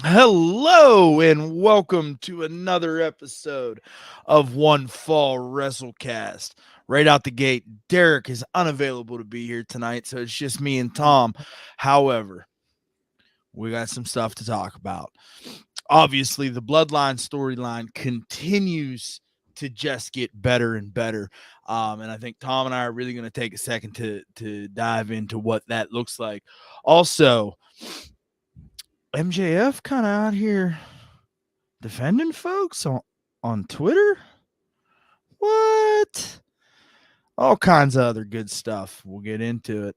Hello and welcome to another episode of One Fall WrestleCast. Right out the gate, Derek is unavailable to be here tonight, so it's just me and Tom. However, we got some stuff to talk about. Obviously, the Bloodline storyline continues to just get better and better. And I think Tom and I are really going to take a second to dive into what that looks like. Also, MJF kind of out here defending folks on Twitter. What? All kinds of other good stuff. We'll get into it.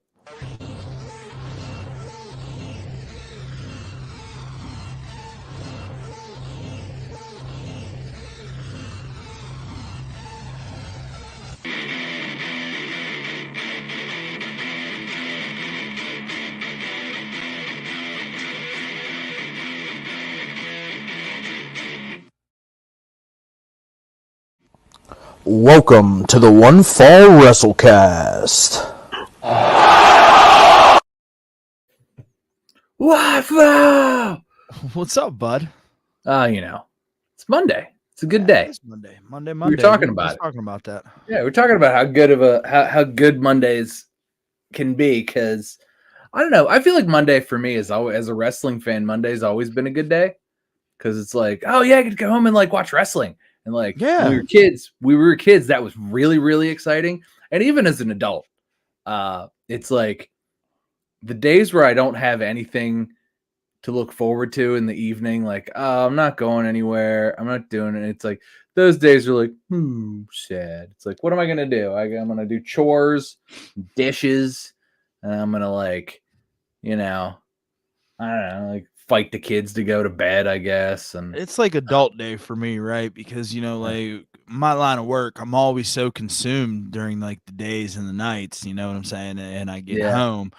Welcome to the One Fall WrestleCast. Wow! What's up, bud? It's Monday. It's a good day. It's Monday. Monday. We were talking about it. Talking about that. Yeah, we're talking about how good of how good Mondays can be. Because I don't know. I feel like Monday for me is always, as a wrestling fan, Monday's always been a good day. Because it's like, oh yeah, I could go home and like watch wrestling. And like, Yeah. when we were kids. That was really, really exciting. And even as an adult, it's like the days where I don't have anything to look forward to in the evening, like, oh, I'm not going anywhere, I'm not doing it. It's like those days are like, sad. It's like, what am I gonna do? I'm gonna do chores, dishes, and I'm gonna like, I don't know, like fight the kids to go to bed, I guess. And It's like adult day for me, right? Because, like my line of work, I'm always so consumed during like the days and the nights, you know what I'm saying? And I get home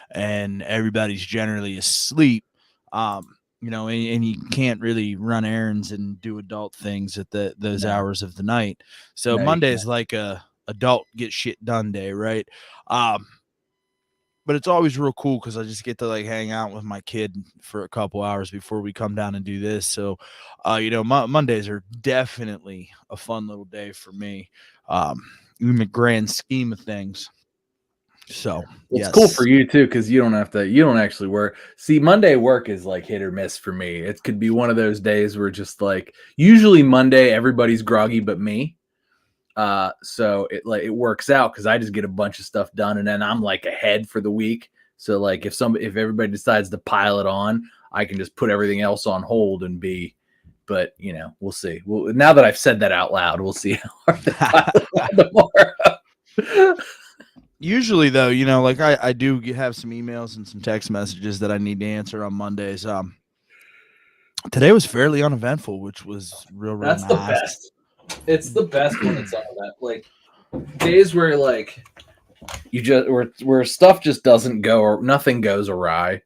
and everybody's generally asleep. And you can't really run errands and do adult things at those hours of the night. So Monday is like a adult get shit done day, right? But it's always real cool because I just get to like hang out with my kid for a couple hours before we come down and do this. So, Mondays are definitely a fun little day for me, in the grand scheme of things. So it's cool for you too, because you don't actually work. See, Monday work is like hit or miss for me. It could be one of those days where just like usually Monday everybody's groggy but me. So it works out because I just get a bunch of stuff done and then I'm like ahead for the week. So like if everybody decides to pile it on, I can just put everything else on hold and be. But we'll see. Well, now that I've said that out loud, we'll see how hard to pile tomorrow. Usually, though, like I do have some emails and some text messages that I need to answer on Mondays. Today was fairly uneventful, which was real That's nice. The best. It's the best when it's uneventful. Like days where like you just where stuff just doesn't go or nothing goes awry.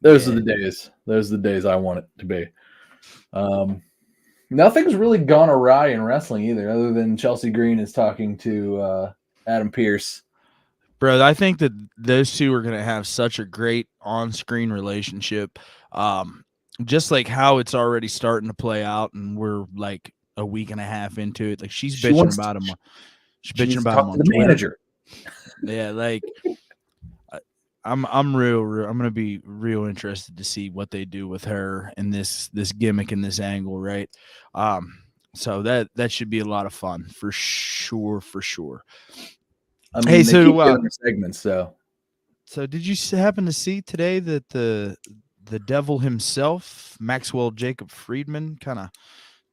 Those are the days. Those are the days I want it to be. Nothing's really gone awry in wrestling either, other than Chelsea Green is talking to Adam Pearce. Bro, I think that those two are going to have such a great on-screen relationship. Just like how it's already starting to play out, and we're like a week and a half into it. Like she's bitching about him. She's bitching about him on the Twitter. Manager. Yeah, like I'm real. I'm gonna be real interested to see what they do with her in this gimmick and this angle, right? So that should be a lot of fun for sure. I mean, they keep giving her segments. So did you happen to see today that the devil himself, Maxwell Jacob Friedman, kind of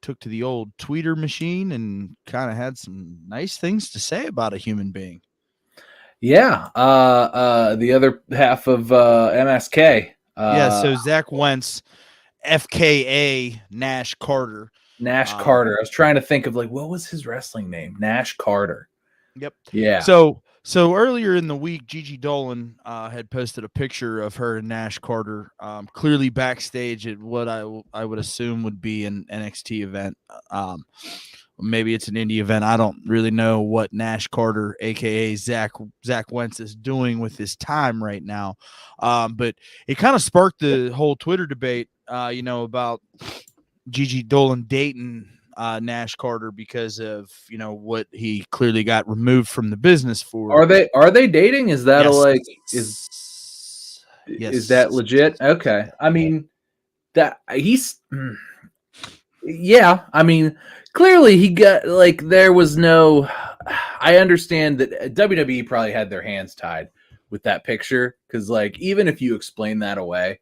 took to the old tweeter machine and kind of had some nice things to say about a human being? Yeah. The other half of MSK. So Zach Wentz, FKA Nash Carter. Nash Carter. I was trying to think of like, what was his wrestling name? Nash Carter. Yep. Yeah. So earlier in the week, Gigi Dolan had posted a picture of her and Nash Carter, clearly backstage at what I would assume would be an NXT event. Maybe it's an indie event. I don't really know what Nash Carter, aka Zach Wentz, is doing with his time right now. But it kind of sparked the whole Twitter debate, about Gigi Dolan dating Nash Carter because of what he clearly got removed from the business for. Are they dating? Is that is that legit? Okay. I mean that he's yeah, I mean clearly he got there was no I understand that WWE probably had their hands tied with that picture cuz even if you explain that away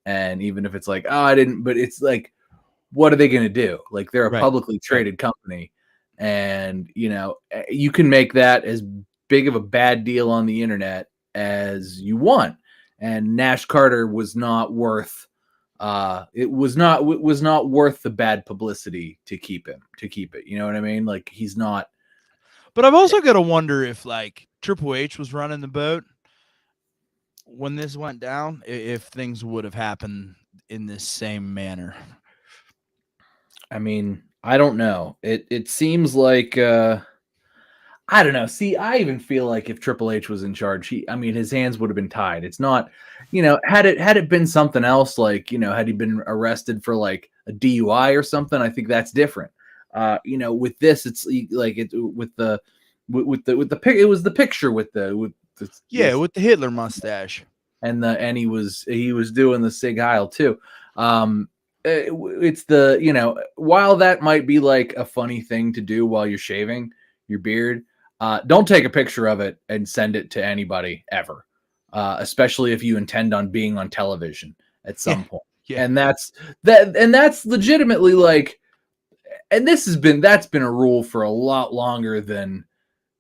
and even if it's oh I didn't but it's what are they going to do? They're a Right. publicly traded company and you can make that as big of a bad deal on the internet as you want. And Nash Carter was not worth it was not worth the bad publicity to keep it. You know what I mean? He's not. But I've also got to wonder if Triple H was running the boat when this went down, if things would have happened in this same manner. I mean, I don't know. It seems like I don't know. See, I even feel like if Triple H was in charge, his hands would have been tied. It's not, had it been something else, had he been arrested for a DUI or something, I think that's different. With this, it's with the it was the picture with the Hitler mustache, and he was doing the Sig Heil too. It's the while that might be a funny thing to do while you're shaving your beard. Don't take a picture of it and send it to anybody ever, especially if you intend on being on television at some point. Yeah. And that's legitimately and that's been a rule for a lot longer than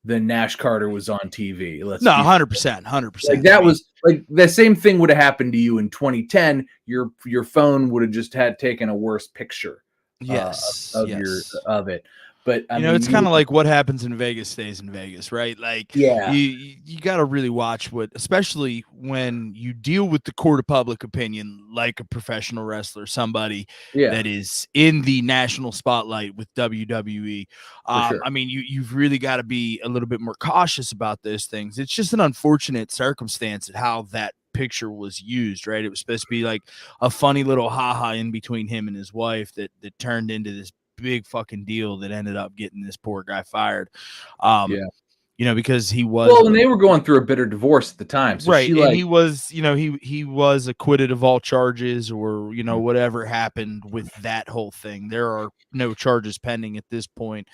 Nash Carter was on TV. 100%. That was the same thing would have happened to you in 2010. Your phone would have just had taken a worse picture. Of it. But I mean, it's kind of like what happens in Vegas stays in Vegas, right? You got to really watch especially when you deal with the court of public opinion, like a professional wrestler, somebody that is in the national spotlight with WWE. Sure. You've really got to be a little bit more cautious about those things. It's just an unfortunate circumstance at how that picture was used, right? It was supposed to be a funny little haha in between him and his wife that turned into this big fucking deal that ended up getting this poor guy fired. Because he was and they were going through a bitter divorce at the time, so right? And he was, he was acquitted of all charges, or whatever happened with that whole thing. There are no charges pending at this point.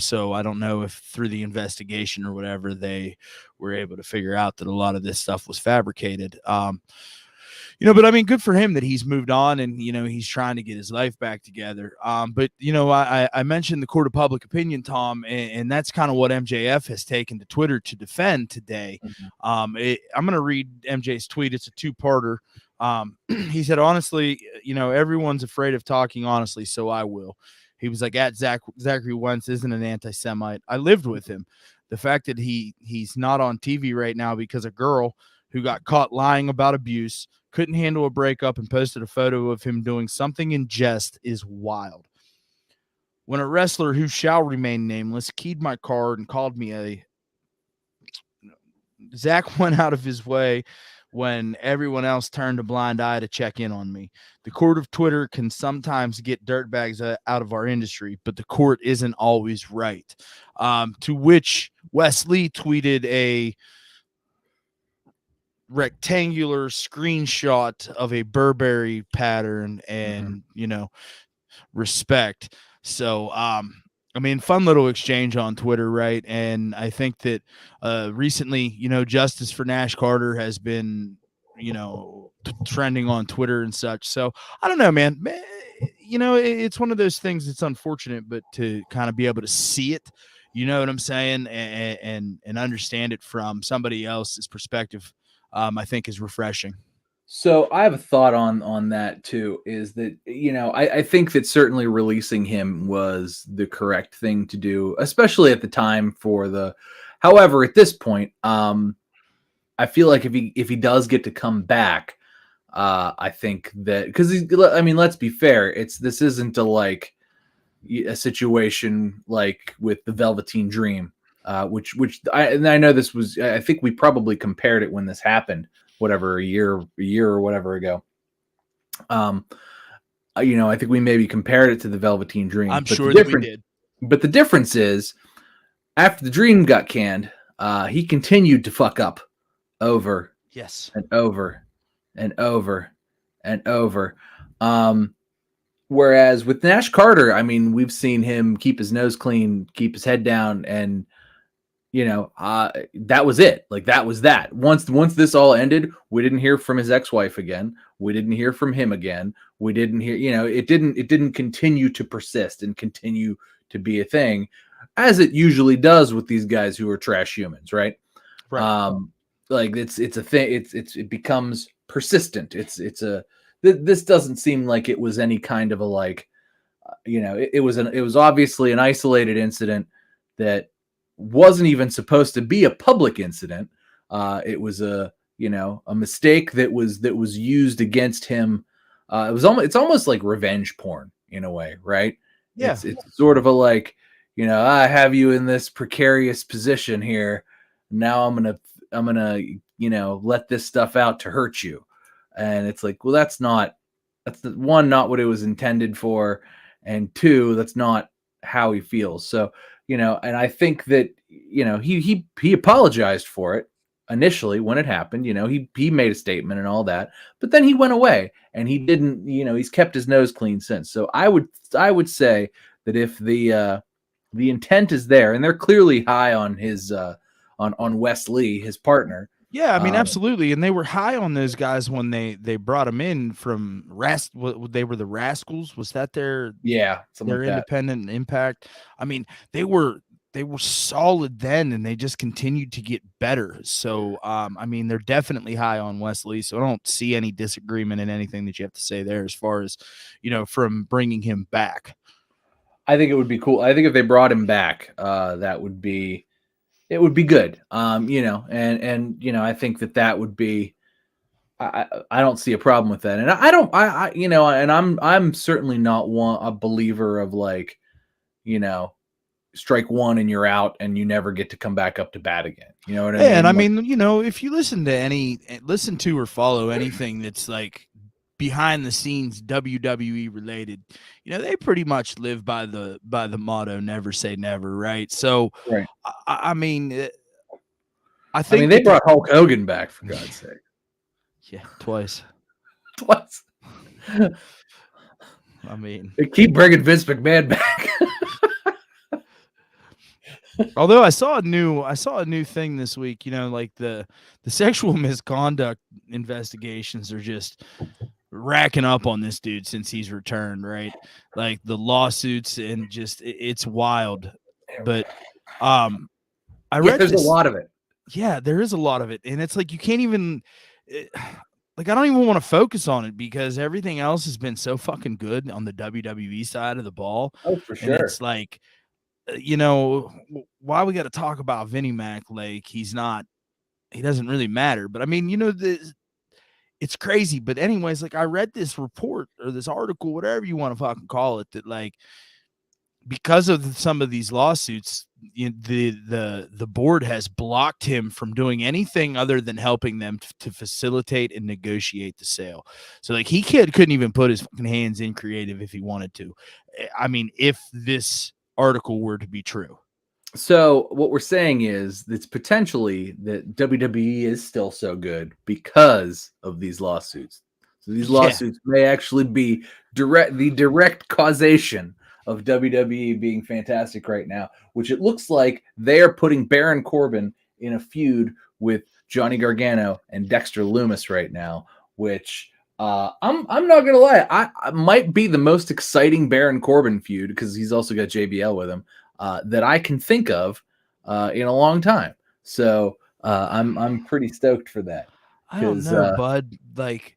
So I don't know if through the investigation or whatever they were able to figure out that a lot of this stuff was fabricated. But good for him that he's moved on and, he's trying to get his life back together. But I mentioned the court of public opinion, Tom, and that's kind of what MJF has taken to Twitter to defend today. I'm going to read MJ's tweet. It's a two-parter. He said, honestly, everyone's afraid of talking honestly, so I will. He was at Zachary Wentz isn't an anti-Semite. I lived with him. The fact that he's not on TV right now because a girl who got caught lying about abuse, couldn't handle a breakup, and posted a photo of him doing something in jest is wild. When a wrestler who shall remain nameless keyed my card and called me Zach went out of his way when everyone else turned a blind eye to check in on me. The court of Twitter can sometimes get dirtbags out of our industry, but the court isn't always right. To which Wes Lee tweeted a rectangular screenshot of a Burberry pattern and respect. So fun little exchange on Twitter, right? And I think that recently, justice for Nash Carter has been trending on Twitter and such. So I don't know, man. It's one of those things that's unfortunate, but to kind of be able to see it, you know what I'm saying, and understand it from somebody else's perspective, I think is refreshing. So I have a thought on that too, is that, I think that certainly releasing him was the correct thing to do, especially at the time however, at this point, I feel like if he does get to come back, I think that, cause let's be fair. This isn't a a situation like with the Velveteen Dream, which I know this was, I think we probably compared it when this happened, whatever, a year or whatever ago. I think we maybe compared it to the Velveteen Dream. I'm sure that we did. But the difference is, after the Dream got canned, he continued to fuck up over and over and over and over. Whereas with Nash Carter, I mean, we've seen him keep his nose clean, keep his head down, and that was it. Like, that was that. Once this all ended, we didn't hear from his ex-wife again. We didn't hear from him again. We didn't hear, it didn't continue to persist and continue to be a thing, as it usually does with these guys who are trash humans, right? Right. Like, it's a thing. It becomes persistent. This doesn't seem like it was any kind of a, like, it was obviously an isolated incident that wasn't even supposed to be a public incident. It was a mistake that was used against him. It's almost like revenge porn in a way, right? Yeah. It's sort of a, like, I have you in this precarious position here. Now I'm gonna let this stuff out to hurt you. And it's like, well, that's not what it was intended for, and two, that's not how he feels. So, and I think that, he apologized for it initially when it happened. He made a statement and all that, but then he went away and he didn't, he's kept his nose clean since. So I would say that if the intent is there, and they're clearly high on his on Wes Lee, his partner. Yeah, I mean, absolutely. And they were high on those guys when they brought him in from they were the Rascals. Was that their independent Impact? I mean, they were solid then, and they just continued to get better. So, I mean, they're definitely high on Wes Lee. So I don't see any disagreement in anything that you have to say there as far as, from bringing him back. I think it would be cool. I think if they brought him back, it would be good. And I think that would be, I don't see a problem with that. And I'm certainly not a believer of, like, strike one and you're out and you never get to come back up to bat again. You know what I mean? And I mean, if you listen to or follow anything that's like behind the scenes WWE related, they pretty much live by the motto, never say never. Right. So, right. I mean, they brought Hulk Hogan back, for God's sake. Yeah. Twice. I mean, they keep bringing Vince McMahon back. Although I saw a new thing this week, like the sexual misconduct investigations are just racking up on this dude since he's returned, right? Like the lawsuits, and just it's wild. But I read there's a lot of it. Yeah, there is a lot of it, and it's like you can't even like, I don't even want to focus on it because everything else has been so fucking good on the WWE side of the ball. Oh, for sure. And it's like, why we got to talk about Vinnie Mac? Like, he doesn't really matter. But I mean, it's crazy. But anyways, like, I read this report or this article, whatever you want to fucking call it, that, like, because of some of these lawsuits, the board has blocked him from doing anything other than helping them to facilitate and negotiate the sale. So, like, he couldn't even put his fucking hands in creative if he wanted to. I mean, if this article were to be true. So what we're saying is it's potentially that WWE is still so good because of these lawsuits. So these lawsuits may actually be the direct causation of WWE being fantastic right now, which it looks like they are putting Baron Corbin in a feud with Johnny Gargano and Dexter Lumis right now, which I'm not gonna lie, I might be the most exciting Baron Corbin feud, because he's also got JBL with him, that I can think of in a long time. So I'm pretty stoked for that. I don't know, bud. Like,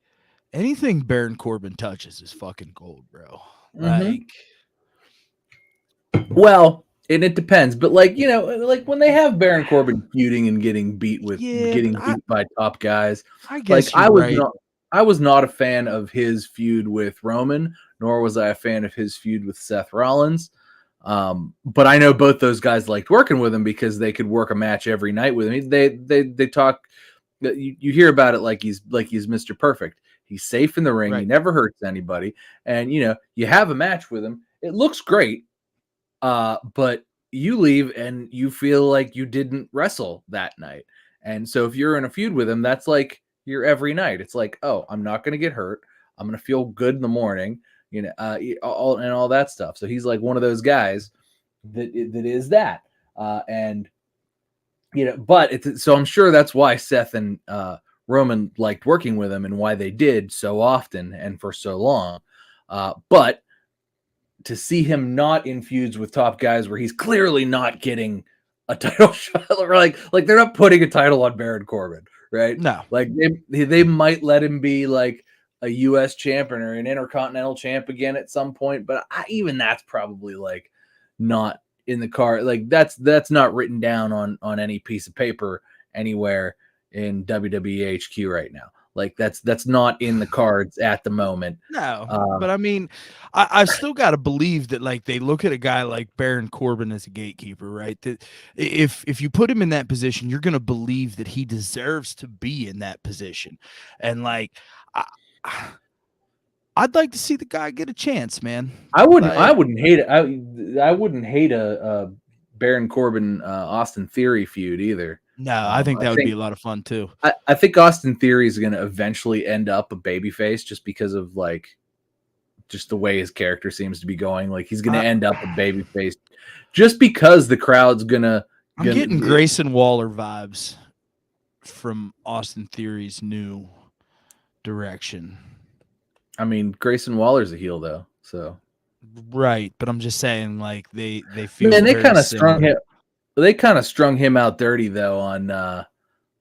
anything Baron Corbin touches is fucking gold, bro. Like, well, and it depends, but like when they have Baron Corbin feuding and getting beat by top guys, I guess I was not a fan of his feud with Roman, nor was I a fan of his feud with Seth Rollins. But I know both those guys liked working with him because they could work a match every night with him. They talk. You hear about it like he's Mr. Perfect. He's safe in the ring. He Right. never hurts anybody. And you have a match with him. It looks great. But you leave and you feel like you didn't wrestle that night. And so if you're in a feud with him, that's like your every night. It's like, oh, I'm not going to get hurt. I'm going to feel good in the morning, all that stuff. So he's like one of those guys that is that. But so I'm sure that's why Seth and Roman liked working with him and why they did so often and for so long. But to see him not in feuds with top guys where he's clearly not getting a title shot, or like they're not putting a title on Baron Corbin, right? No. Like they might let him be like a U.S. champion or an Intercontinental champ again at some point, but even that's probably like not in the card. Like that's not written down on any piece of paper anywhere in WWE HQ right now. Like that's not in the cards at the moment. No, but I mean, I've still got to believe that like they look at a guy like Baron Corbin as a gatekeeper, right? That if you put him in that position, you're going to believe that he deserves to be in that position, and like I'd like to see the guy get a chance, man. I wouldn't hate it. I wouldn't hate a Baron Corbin Austin Theory feud either. No, I think that would be a lot of fun too. I think Austin Theory is going to eventually end up a babyface just because of like just the way his character seems to be going. Like he's going to end up a babyface just because the crowd's gonna. I'm getting Grayson Waller vibes from Austin Theory's new direction. I mean, Grayson Waller's a heel though, so right. But I'm just saying, like they feel. Man, they kind of strung him. They kind of strung him out dirty though on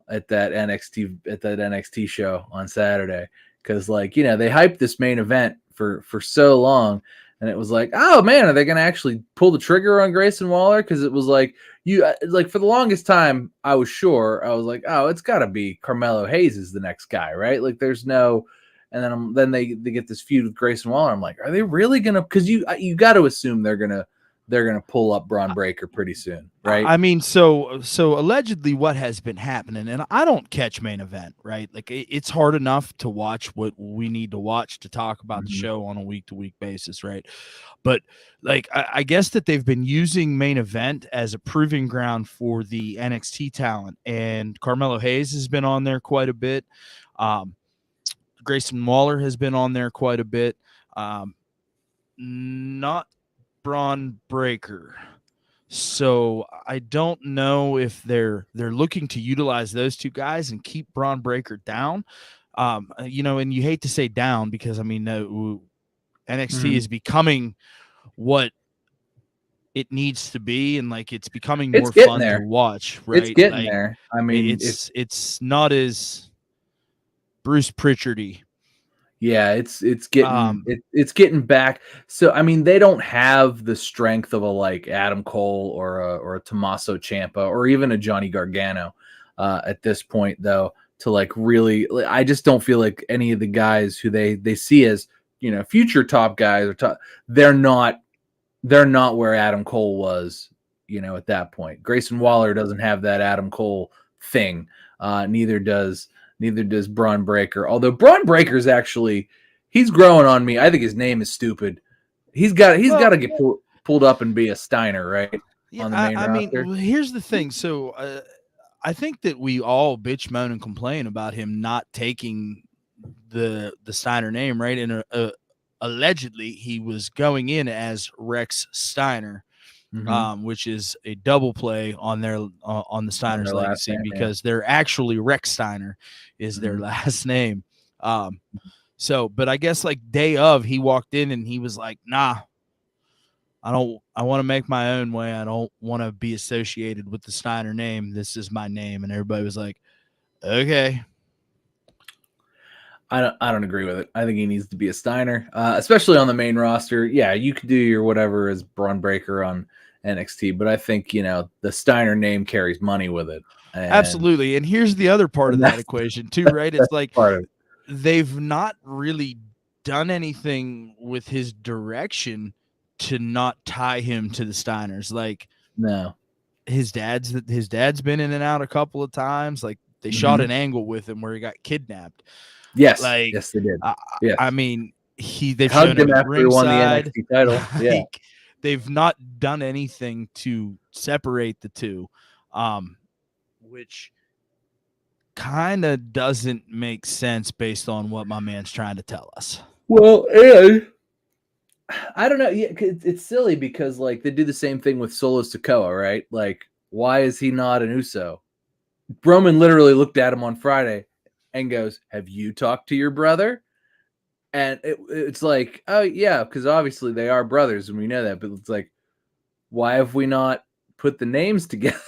at that NXT show on Saturday, because like they hyped this main event for so long, and it was like, oh man, are they going to actually pull the trigger on Grayson Waller? Because it was like for the longest time I was like, oh, it's got to be Carmelo Hayes is the next guy, right? Like there's no. And then they get this feud with Grayson Waller. I'm like, are they really gonna? Because you got to assume they're gonna pull up Braun Breaker pretty soon, right? I mean, so allegedly what has been happening, and I don't catch main event, right? Like it's hard enough to watch what we need to watch to talk about the show on a week-to-week basis, right? But like I guess that they've been using main event as a proving ground for the NXT talent, and Carmelo Hayes has been on there quite a bit. Grayson Waller has been on there quite a bit. Not Braun Breaker. So I don't know if they're looking to utilize those two guys and keep Braun Breaker down. And you hate to say down because I mean NXT is becoming what it needs to be, and like it's becoming more fun to watch, right? It's getting there. I mean, it's not as Bruce Pritchardy. Yeah, it's getting back. So I mean, they don't have the strength of a like Adam Cole or a Tommaso Ciampa or even a Johnny Gargano at this point, though, to like really. I just don't feel like any of the guys who they see as future top guys or top. They're not where Adam Cole was, at that point. Grayson Waller doesn't have that Adam Cole thing. Neither does Braun Breaker. Although Braun Breaker's actually, he's growing on me. I think his name is stupid. He's got to get pulled up and be a Steiner, right? Yeah, on the main roster. mean, here's the thing. So I think that we all bitch, moan, and complain about him not taking the Steiner name, right? And allegedly he was going in as Rex Steiner. Which is a double play on their on the Steiner's legacy name, because they're actually Rex Steiner is their last name. But I guess like day of, he walked in and he was like, nah, I want to make my own way. I don't want to be associated with the Steiner name. This is my name. And everybody was like, okay. I don't agree with it. I think he needs to be a Steiner, especially on the main roster. Yeah, you could do your whatever as Braun Breaker on NXT, but I think the Steiner name carries money with it. Absolutely, and here's the other part of that equation too, right? It's like they've not really done anything with his direction to not tie him to the Steiners. Like No. his dad's been in and out a couple of times. Like they shot an angle with him where he got kidnapped. Yes. Like, Yes, they did. Yes. I mean, they've hugged shown him him at after he won the ringside. NXT title. Like, Yeah. they've not done anything to separate the two, which kind of doesn't make sense based on what my man's trying to tell us. Well, and I don't know. Yeah, it's silly because like they do the same thing with Solo Sikoa, right? Like, why is he not an Uso? Roman literally looked at him on Friday and goes, "Have you talked to your brother?" And it's like, oh yeah, because obviously they are brothers, and we know that. But it's like, why have we not put the names together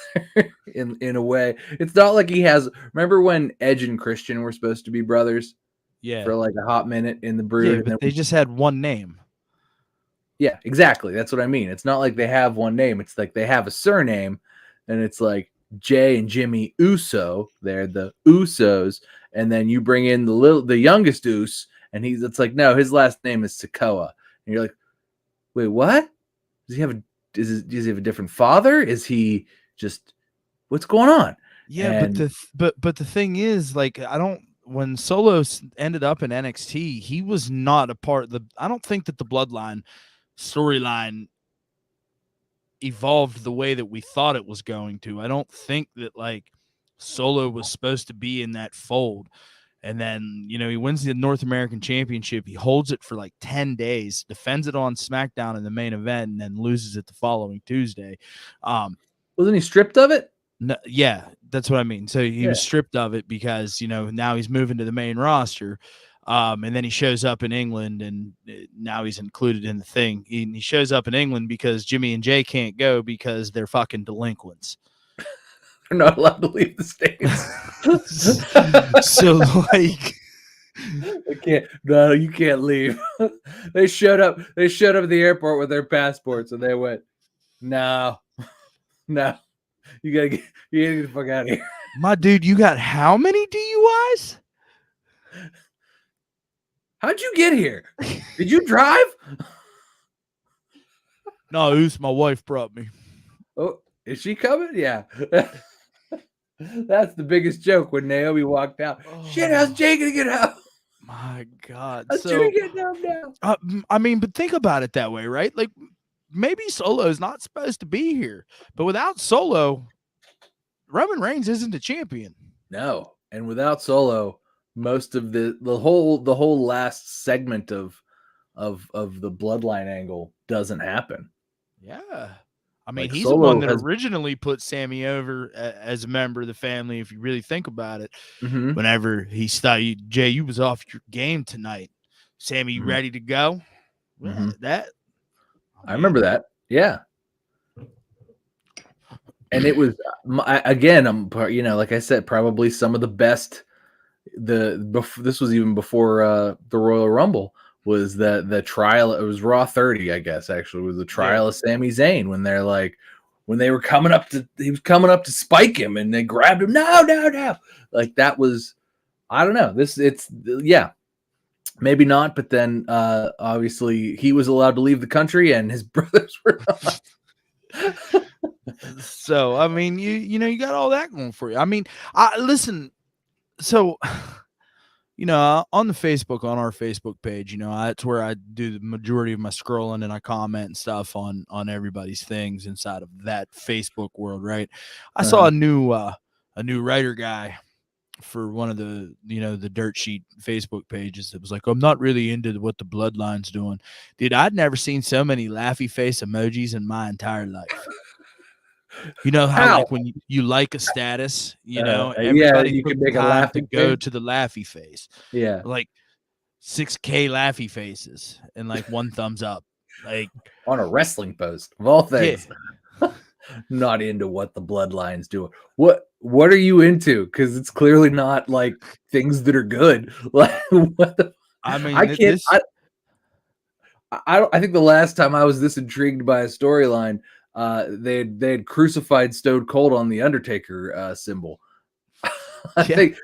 in a way? It's not like he has. Remember when Edge and Christian were supposed to be brothers? Yeah, for like a hot minute in the Brood. Yeah, but they just had one name. Yeah, exactly. That's what I mean. It's not like they have one name. It's like they have a surname, and it's like Jay and Jimmy Uso. They're the Usos, and then you bring in the youngest Us, and it's like, no, his last name is Sikoa, and you're like, wait, what? Does he have a different father? Is he just what's going on? Yeah, but the thing is, like, when Solo ended up in NXT, he was not a part of I don't think that the Bloodline storyline evolved the way that we thought it was going to. I don't think that like Solo was supposed to be in that fold. And then, he wins the North American Championship. He holds it for like 10 days, defends it on SmackDown in the main event, and then loses it the following Tuesday. Wasn't he stripped of it? No, yeah, that's what I mean. So he was stripped of it because, now he's moving to the main roster. And then he shows up in England, and now he's included in the thing. He shows up in England because Jimmy and Jay can't go because they're fucking delinquents. They're not allowed to leave the States. So, like, you can't leave. They showed up at the airport with their passports, and they went, no, you gotta get the fuck out of here. My dude, you got how many DUIs? How'd you get here? Did you drive? No, who's my wife brought me. Oh, is she coming? Yeah. That's the biggest joke when Naomi walked out. Oh. Shit, how's Jay gonna get out? My God. How's Jay getting out now? I mean, but think about it that way, right? Like, maybe Solo is not supposed to be here, but without Solo, Roman Reigns isn't a champion. No, and without Solo, most of the whole last segment of the Bloodline angle doesn't happen. Yeah. I mean, like he's Solo the one that originally put Sami over as a member of the family, if you really think about it. Mm-hmm. Whenever he started, Jay, you was off your game tonight. Sami, you ready to go? Mm-hmm. I remember that. Yeah. And it was, again, like I said, probably some of the best. This was even before the Royal Rumble. Was the trial? It was Raw 30, I guess. Actually, it was the trial of Sami Zayn when they were coming up to, he was coming up to spike him, and they grabbed him. No, like that was, I don't know. Maybe not. But then obviously he was allowed to leave the country, and his brothers were not. So I mean, you got all that going for you. I mean, listen. So. On the Facebook, on our Facebook page, that's where I do the majority of my scrolling, and I comment and stuff on everybody's things inside of that Facebook world, right? I saw a new writer guy for one of the, the Dirt Sheet Facebook pages that was like, I'm not really into what the Bloodline's doing. Dude, I'd never seen so many laughy face emojis in my entire life. You know how like when you like a status, everybody you took can make the a time laughy to go face. to the laughy face. Yeah, like 6K laughy faces and like one thumbs up, like on a wrestling post of all things. Yeah. Not into what the Bloodline's doing. What are you into? Because it's clearly not like things that are good. Like what the? I mean, I can't. I think the last time I was this intrigued by a storyline. They had crucified Stone Cold on the Undertaker symbol. I think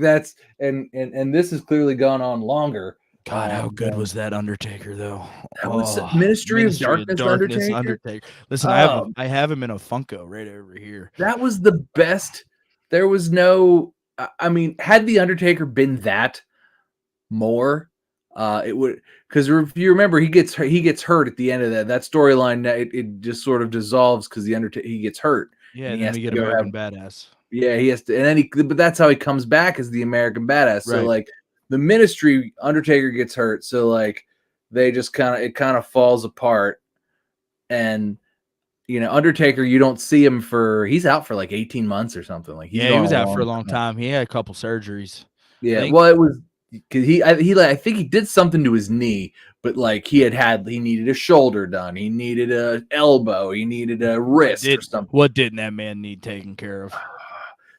that's and this has clearly gone on longer. God, how good was that Undertaker though? That was Oh, Ministry of Ministry of Darkness Darkness Undertaker. Undertaker. Listen, I have him in a Funko right over here. That was the best. There was no. I mean, had the Undertaker been that more, it would. Because if you remember, he gets hurt at the end of that storyline. It just sort of dissolves because the Undertaker he gets hurt. Yeah, and and he then has we to get go American Badass. Yeah, he has to, and then but that's how he comes back as the American Badass. So Right. like the Ministry, Undertaker gets hurt, so like they just it kind of falls apart, and Undertaker, you don't see him he's out for like 18 months or something. Like he's Yeah, he gone was a out for a long long time. time. He had a couple surgeries. Yeah, well, it was because I think he did something to his knee, but like he needed a shoulder done, he needed a elbow, he needed a wrist or something. What didn't that man need taken care of?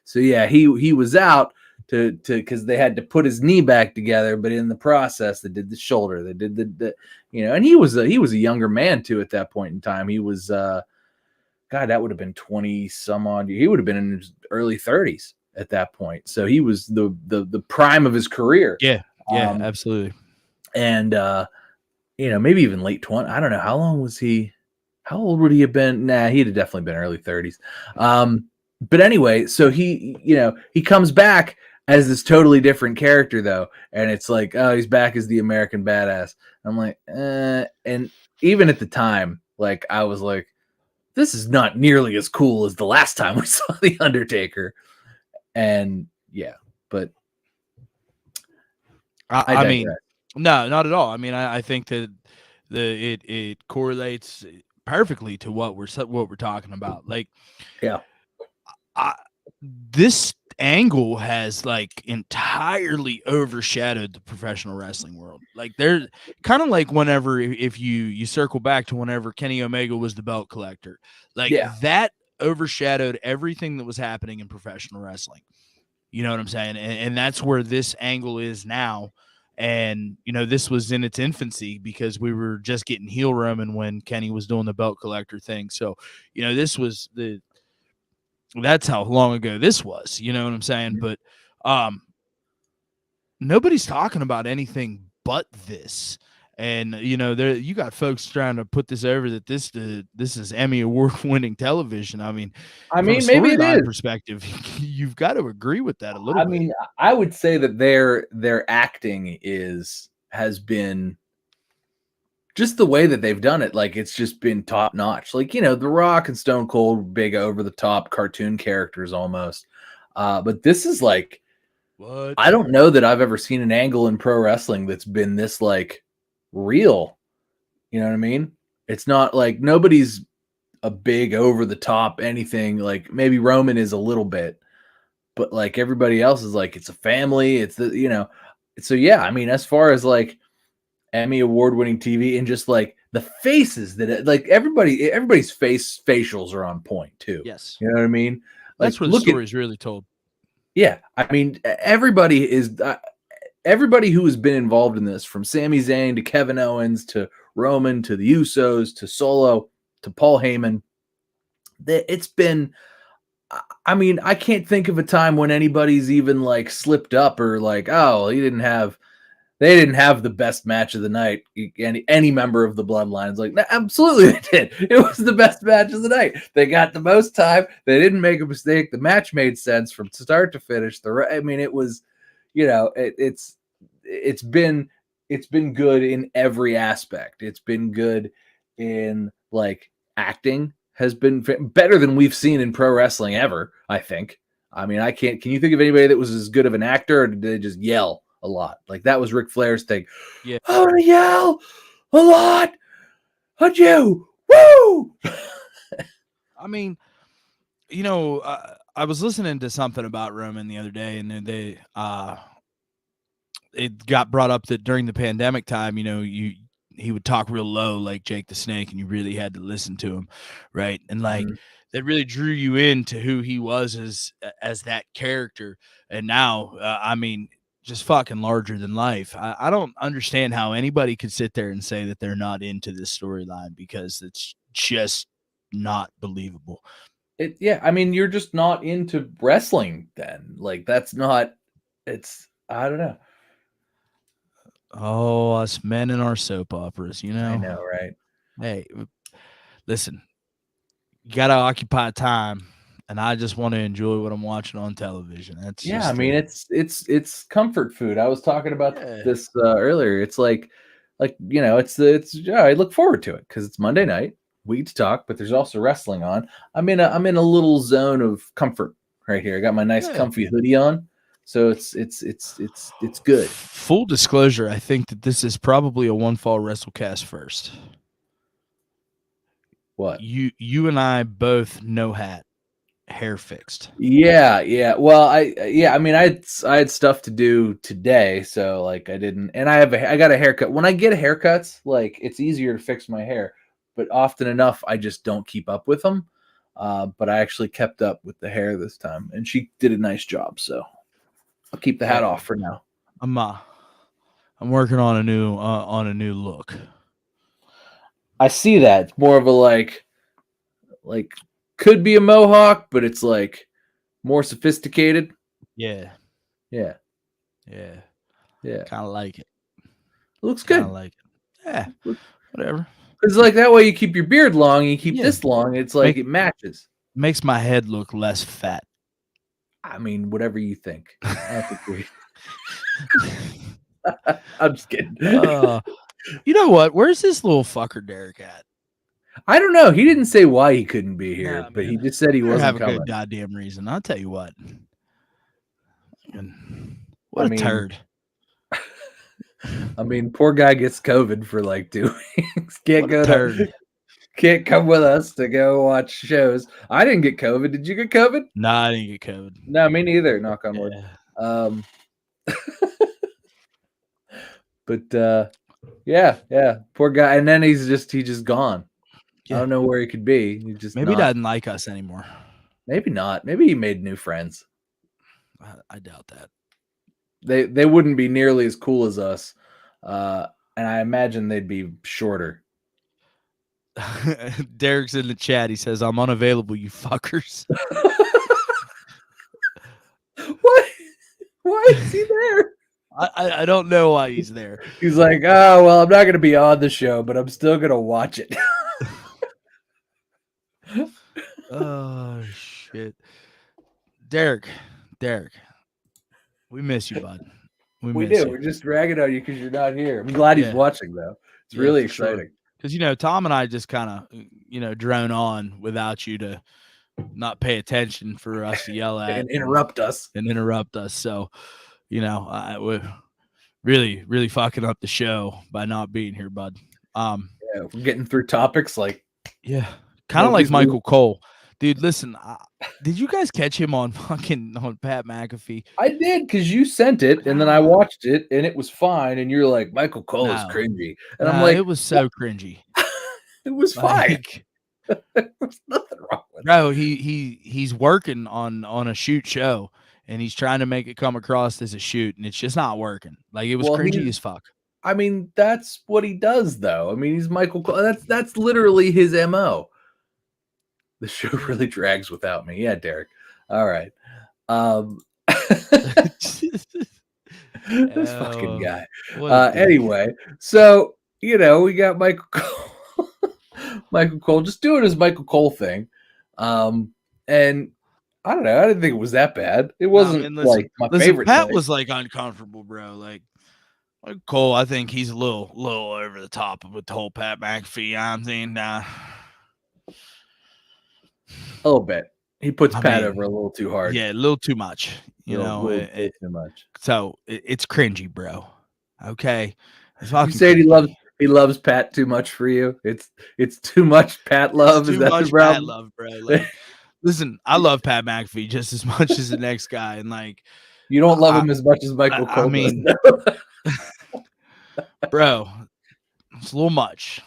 So yeah, he was out to because they had to put his knee back together, but in the process, they did the shoulder, they did the and he was a younger man too at that point in time. He was God, that would have been 20 some odd. He would have been in his early 30s at that point. So he was the prime of his career. Yeah, absolutely. And maybe even late 20. I don't know, how long was he? How old would he have been? Nah, he'd have definitely been early 30s. But anyway, so he comes back as this totally different character though, and it's like, oh, he's back as the American Badass. I'm like, and even at the time, like I was like, this is not nearly as cool as the last time we saw the Undertaker. And yeah, but I mean, no, not at all. I mean, I think that it correlates perfectly to what we're talking about. Like, yeah, this angle has like entirely overshadowed the professional wrestling world. Like, they're kind of like whenever if you circle back to whenever Kenny Omega was the belt collector, like that overshadowed everything that was happening in professional wrestling. You know what I'm saying? And that's where this angle is now. And, this was in its infancy because we were just getting heel Roman when Kenny was doing the belt collector thing. So, this was that's how long ago this was, you know what I'm saying? But nobody's talking about anything but this. And you got folks trying to put this over that this is Emmy Award-winning television. I mean, from a maybe it is. Perspective, you've got to agree with that a little bit. I mean, I would say that their acting has been just the way that they've done it. Like it's just been top notch. Like The Rock and Stone Cold, big over the top cartoon characters almost. But this is like, what? I don't know that I've ever seen an angle in pro wrestling that's been this like real. You know what I mean? It's not like nobody's a big over the top anything. Like maybe Roman is a little bit, but like everybody else is like, it's a family. It's so yeah. I mean, as far as like Emmy award-winning TV and just like the faces that like everybody's facials are on point too. Yes, you know what I mean. Like, that's where the story is really told. Yeah, I mean, everybody who has been involved in this, from Sami Zayn to Kevin Owens to Roman to the Usos to Solo to Paul Heyman. It's been, I mean, I can't think of a time when anybody's even like slipped up or like, oh, they didn't have the best match of the night. Any member of the Bloodline is like, no, absolutely they did. It was the best match of the night. They got the most time. They didn't make a mistake. The match made sense from start to finish. I mean, it was, it's been good in every aspect. It's been good in like acting has been better than we've seen in pro wrestling ever, I think. I mean, can you think of anybody that was as good of an actor, or did they just yell a lot? Like that was Ric Flair's thing. Yeah. I want to yell a lot at you. Woo! I mean, I was listening to something about Roman the other day, and they it got brought up that during the pandemic time, he would talk real low like Jake the Snake, and you really had to listen to him, right? And like that really drew you into who he was as that character. And now, I mean, just fucking larger than life. I don't understand how anybody could sit there and say that they're not into this storyline, because it's just not believable. Yeah, I mean, you're just not into wrestling then. Like that's not. It's I don't know. Oh, us men in our soap operas, you know. I know, right? Hey, listen, you gotta occupy time, and I just want to enjoy what I'm watching on television. That's Yeah, I just mean it's comfort food. I was talking about yeah, this earlier. It's like it's yeah, I look forward to it because it's Monday night. We get to talk, but there's also wrestling on. I'm in a little zone of comfort right here. I got my nice yeah. comfy hoodie on, so it's good. Full disclosure, I think that this is probably a One Fall WrestleCast first. What? You and I both no hat, hair fixed. Yeah, yeah. Well, I mean, I had stuff to do today, so like I didn't, and I got a haircut. When I get haircuts, like it's easier to fix my hair, but often enough I just don't keep up with them. But I actually kept up with the hair this time, and she did a nice job. So I'll keep the hat Hey, off for now. I'm working on a new look. I see that it's more of a like could be a mohawk, but it's like more sophisticated. Yeah, Yeah, yeah, yeah. kind of like it. It looks Kind of good. like it. Yeah, whatever. It's like that way you keep your beard long, you keep Yeah, this long. It's like make it matches. makes my head look less fat. I mean, whatever you think. I don't think we. I'm just kidding. You know what? Where's this little fucker Derek at? I don't know. He didn't say why he couldn't be here, Nah, but man. he just said he Better have wasn't a coming. good goddamn reason. I'll tell you what. I What a mean, turd. I mean, poor guy gets COVID for like 2 weeks. What a turd. Can't come with us to go watch shows. I didn't get COVID. Did you get COVID? Nah, I didn't get COVID. No, me neither. Knock on wood. Yeah. Um, but yeah, poor guy. And then he just gone. I Yeah. don't know where he could be. He just Maybe he not. doesn't like us anymore. Maybe not. Maybe he made new friends. I doubt that. They wouldn't be nearly as cool as us, and I imagine they'd be shorter. Derek's in the chat. He says, I'm unavailable, you fuckers. What? Why is he there? I don't know why he's there. He's like, oh well, I'm not going to be on the show, but I'm still going to watch it. Oh, shit. Derek, we miss you, bud. We We miss do. you. We're just ragging on you because you're not here. I'm glad he's Yeah. watching though. It's Yeah, really for sure. exciting. Because, Tom and I just kind of, drone on without you to not pay attention for us to yell at And interrupt us. So, we're really, really fucking up the show by not being here, bud. Yeah, we're getting through topics like Yeah, kind of like Nobody's Michael Cole, dude. Listen, did you guys catch him on Pat McAfee? I did because you sent it and then I watched it and it was fine. And you're like, Michael Cole is No. cringy. And I'm like, it was so cringy. it was fine. Like, There's nothing wrong with it. bro, he's working on a shoot show and he's trying to make it come across as a shoot and it's just not working. Like it was Well, cringy as fuck. I mean, that's what he does, though. I mean, he's Michael Cole. That's literally his MO. The show really drags without me. Yeah, Derek. All right. This fucking guy. Anyway, so we got Michael Cole. Michael Cole just doing his Michael Cole thing. And I don't know. I didn't think it was that bad. It wasn't like my favorite. Pat thing. was like uncomfortable, bro. Like Cole, I think he's a little over the top with the whole Pat McAfee. I'm saying, a little bit. He puts Pat over a little too hard. Yeah, a little too much. Too much. So it's cringy, bro. Okay, you say he loves Pat too much for you. It's too much Pat love. Is that the problem? Pat love, bro. Like, listen, I love Pat McAfee just as much as the next guy, and like you don't love him as much as Michael Cole. I mean, bro, it's a little much.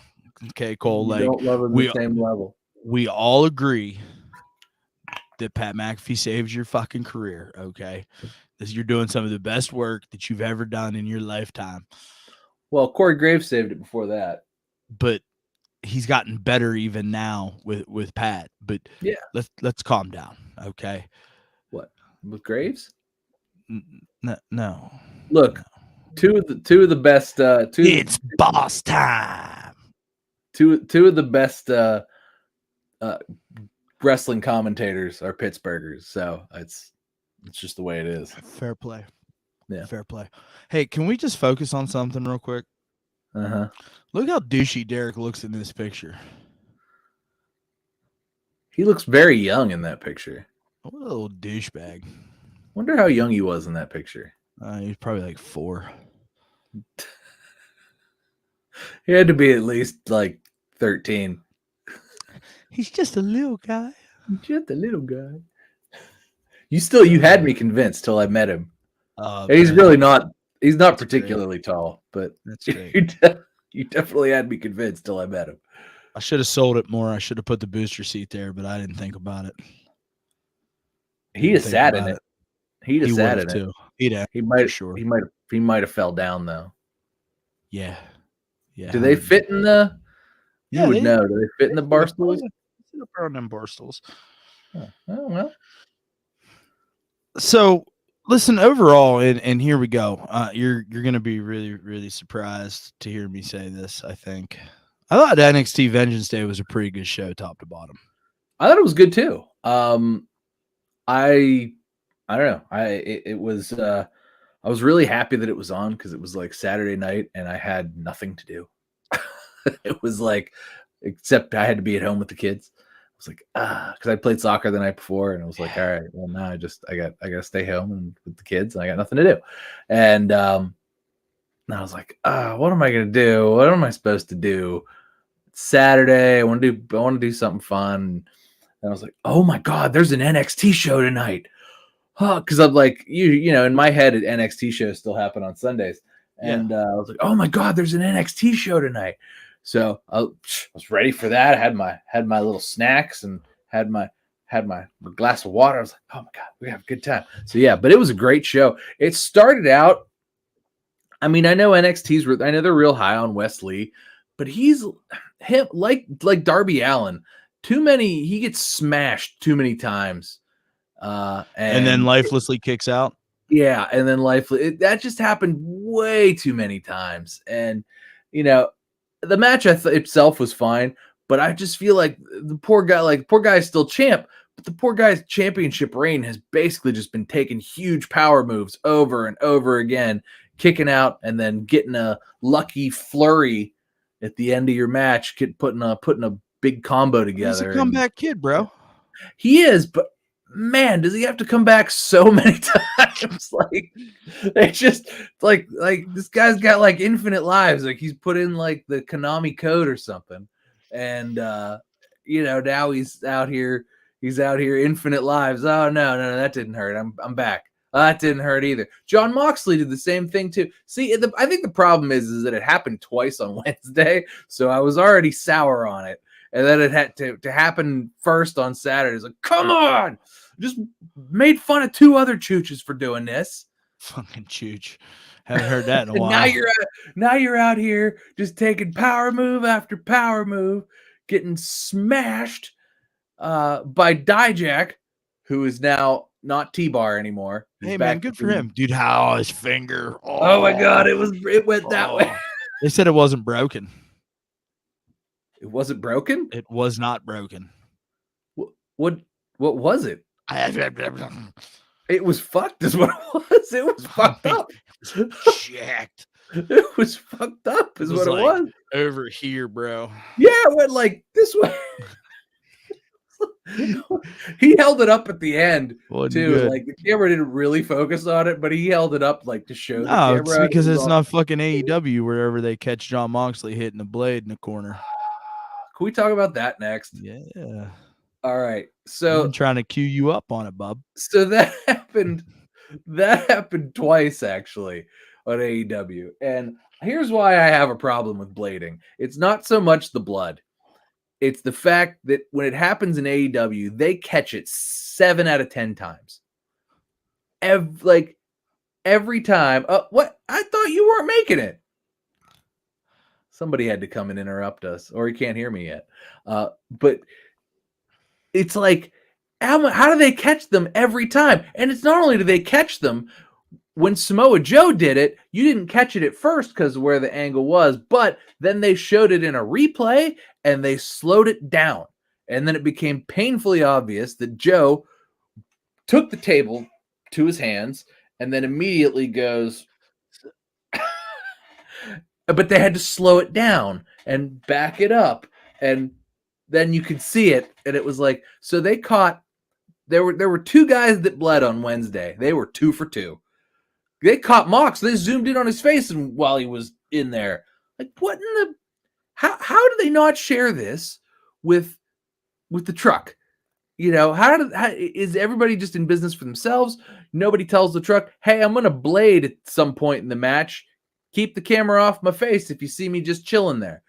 Okay, Cole. Like don't love him the same level. We all agree that Pat McAfee saves your fucking career. Okay, you're doing some of the best work that you've ever done in your lifetime. Well, Corey Graves saved it before that, but he's gotten better even now with Pat. But yeah, let's calm down, okay? What with Graves? No. Look, two of the best. It's boss time. Two of the best wrestling commentators are Pittsburghers, so it's just the way it is. Fair play. Yeah. Fair play. Hey, can we just focus on something real quick? Uh-huh. Look how douchey Derek looks in this picture. He looks very young in that picture. What a little douchebag. Wonder how young he was in that picture. He's probably like 4. He had to be at least like 13. He's just a little guy. Just a little guy. You had me convinced till I met him. He's really not. He's not particularly tall, but that's great. You definitely had me convinced till I met him. I should have sold it more. I should have put the booster seat there, but I didn't think about it. He just sat in it. He just sat in too. He might. Sure. He might have fell down though. Yeah. Yeah. Do they fit in the? You would know. Do they fit in the bar stools? Sit up around them bar stools. Oh, well. So listen, overall, and here we go. You're gonna be really, really surprised to hear me say this. I think I thought NXT Vengeance Day was a pretty good show, top to bottom. I thought it was good too. I don't know. It was. I was really happy that it was on because it was like Saturday night and I had nothing to do. It was like, except I had to be at home with the kids. I was like, because I played soccer the night before, and I was like, all right, well now I gotta stay home and with the kids, and I got nothing to do. And I was like, what am I gonna do? What am I supposed to do? It's Saturday. I want to do something fun. And I was like, oh my god, there's an NXT show tonight. Because I'm like, you know, in my head, NXT shows still happen on Sundays. And I was like, oh my god, there's an NXT show tonight. So I was ready for that. I had my little snacks and had my glass of water. I was like, oh my god, we have a good time. So yeah, but it was a great show. It started out. I mean, I know I know they're real high on Wes Lee, but he's him like Darby Allin. He gets smashed too many times. And then lifelessly kicks out. Yeah, and then that just happened way too many times. And you know, the match itself was fine, but I just feel like the poor guy is still champ, but the poor guy's championship reign has basically just been taking huge power moves over and over again, kicking out and then getting a lucky flurry at the end of your match, putting a big combo together. He's a comeback kid, bro. He is, but man, does he have to come back so many times? Like, they just like this guy's got like infinite lives. Like he's put in like the Konami code or something, and you know, now he's out here infinite lives. Oh no, that didn't hurt. I'm back. That didn't hurt either. John Moxley did the same thing too. See, I think the problem is that it happened twice on Wednesday, so I was already sour on it. And then it had to happen first on Saturday. It's like, come on! Just made fun of 2 other chooches for doing this. Fucking chooch. Haven't heard that in a while. Now you're out here just taking power move after power move, getting smashed by Dijak, who is now not T-Bar anymore. Hey man, good for him. Dude, how his finger. Oh my god, it went that way. They said it wasn't broken. It wasn't broken? It was not broken. What was it? It was fucked is what it was. It was fucked up. It was jacked. It was fucked up is what it was. Over here, bro. Yeah, it went like this way. He held it up at the end too. Good. Like the camera didn't really focus on it, but he held it up like to show the camera. It's because it's not fucking AEW wherever they catch John Moxley hitting a blade in the corner. Can we talk about that next? Yeah. All right. So I'm trying to cue you up on it, bub. So that happened twice actually on AEW. And here's why I have a problem with blading. It's not so much the blood. It's the fact that when it happens in AEW, they catch it 7 out of 10 times. Every time. What? I thought you weren't making it. Somebody had to come and interrupt us, or he can't hear me yet. But it's like, how do they catch them every time? And it's not only do they catch them, when Samoa Joe did it, you didn't catch it at first because of where the angle was, but then they showed it in a replay and they slowed it down. And then it became painfully obvious that Joe took the table to his hands and then immediately goes, but they had to slow it down and back it up. And then you could see it. And it was like, so they caught, there were two guys that bled on Wednesday. They were 2 for 2. They caught Mox. They zoomed in on his face and while he was in there. Like, what in the, how do they not share this with the truck? You know, how is everybody just in business for themselves? Nobody tells the truck, hey, I'm going to blade at some point in the match. Keep the camera off my face if you see me just chilling there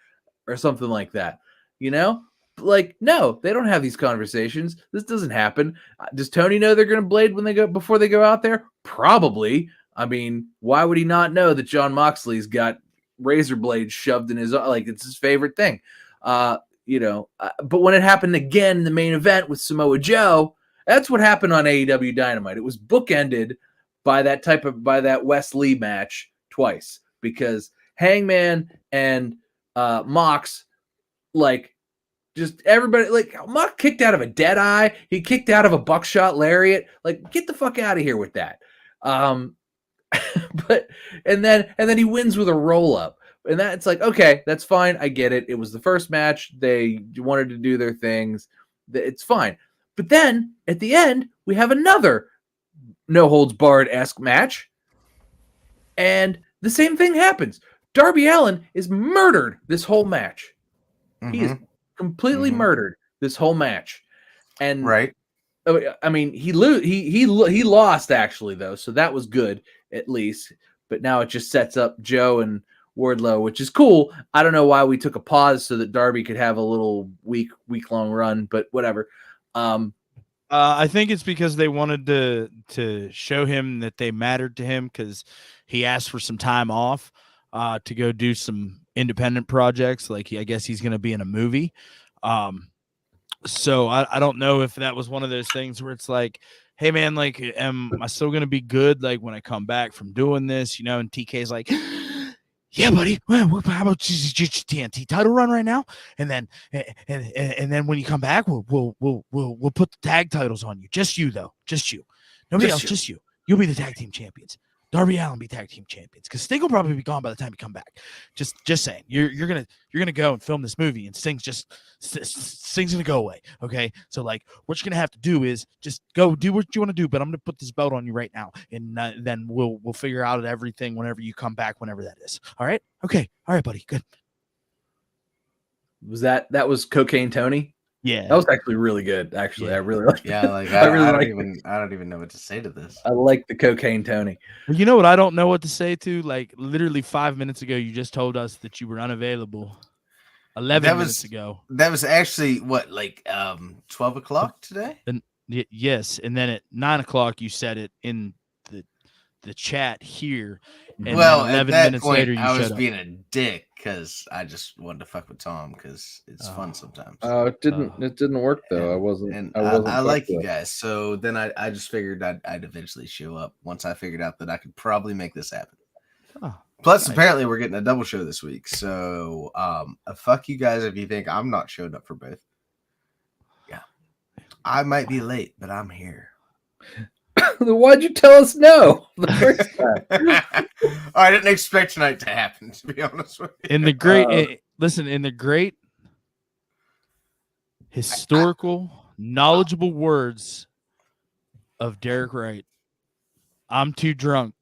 or something like that. You know, like, no, they don't have these conversations. This doesn't happen. Does Tony know they're going to blade when they go, before they go out there? Probably. I mean, why would he not know that Jon Moxley's got razor blades shoved in his, like, it's his favorite thing. You know, but when it happened again in the main event with Samoa Joe, that's what happened on AEW Dynamite. It was bookended by that Wes Lee match twice because Hangman and Mox, like, just everybody, like, Mox kicked out of a dead eye. He kicked out of a buckshot lariat. Like, get the fuck out of here with that. But and then he wins with a roll up. And that's like, okay, that's fine. I get it. It was the first match. They wanted to do their things. It's fine. But then at the end, we have another no holds barred-esque match. And the same thing happens. Darby Allin is murdered this whole match. Mm-hmm. He is completely murdered this whole match. And right. I mean, he lost actually though. So that was good at least. But now it just sets up Joe and Wardlow, which is cool. I don't know why we took a pause so that Darby could have a little week-long run, but whatever. I think it's because they wanted to show him that they mattered to him because he asked for some time off to go do some independent projects. Like I guess he's going to be in a movie. So I don't know if that was one of those things where it's like, hey man, like, am I still going to be good? Like when I come back from doing this, you know, and TK's like, yeah, buddy. Well, how about just TNT title run right now, and then when you come back, we'll put the tag titles on you. Just you though, just you. Nobody else, just you. You'll be the tag team champions. Darby Allin be tag team champions because Sting will probably be gone by the time you come back. Just saying, you're gonna go and film this movie, and Sting's gonna go away. Okay, so like what you're gonna have to do is just go do what you want to do, but I'm gonna put this belt on you right now, and then we'll figure out everything whenever you come back, whenever that is. All right, okay, all right, buddy, good. Was that was Cocaine Tony? Yeah, that was actually really good. Actually, I really like. Yeah, like I don't even know what to say to this. I like the Cocaine Tony. Well, you know what I don't know what to say to? Like literally 5 minutes ago, you just told us that you were unavailable. 11 minutes ago. That was actually what, like 12 o'clock today? Yes, and then at 9 o'clock you said it in the chat here. And well, 11 at that minutes point, later, I was being a dick because I just wanted to fuck with Tom because it's fun sometimes. It didn't work though. I wasn't. I like you guys, so then I just figured I'd eventually show up once I figured out that I could probably make this happen. Oh, plus, apparently, we're getting a double show this week, so fuck you guys if you think I'm not showing up for both. Yeah, I might be late, but I'm here. Then why'd you tell us no the first time? I didn't expect tonight to happen, to be honest with you. In the great, in the great historical, knowledgeable words of Derek Wright, I'm too drunk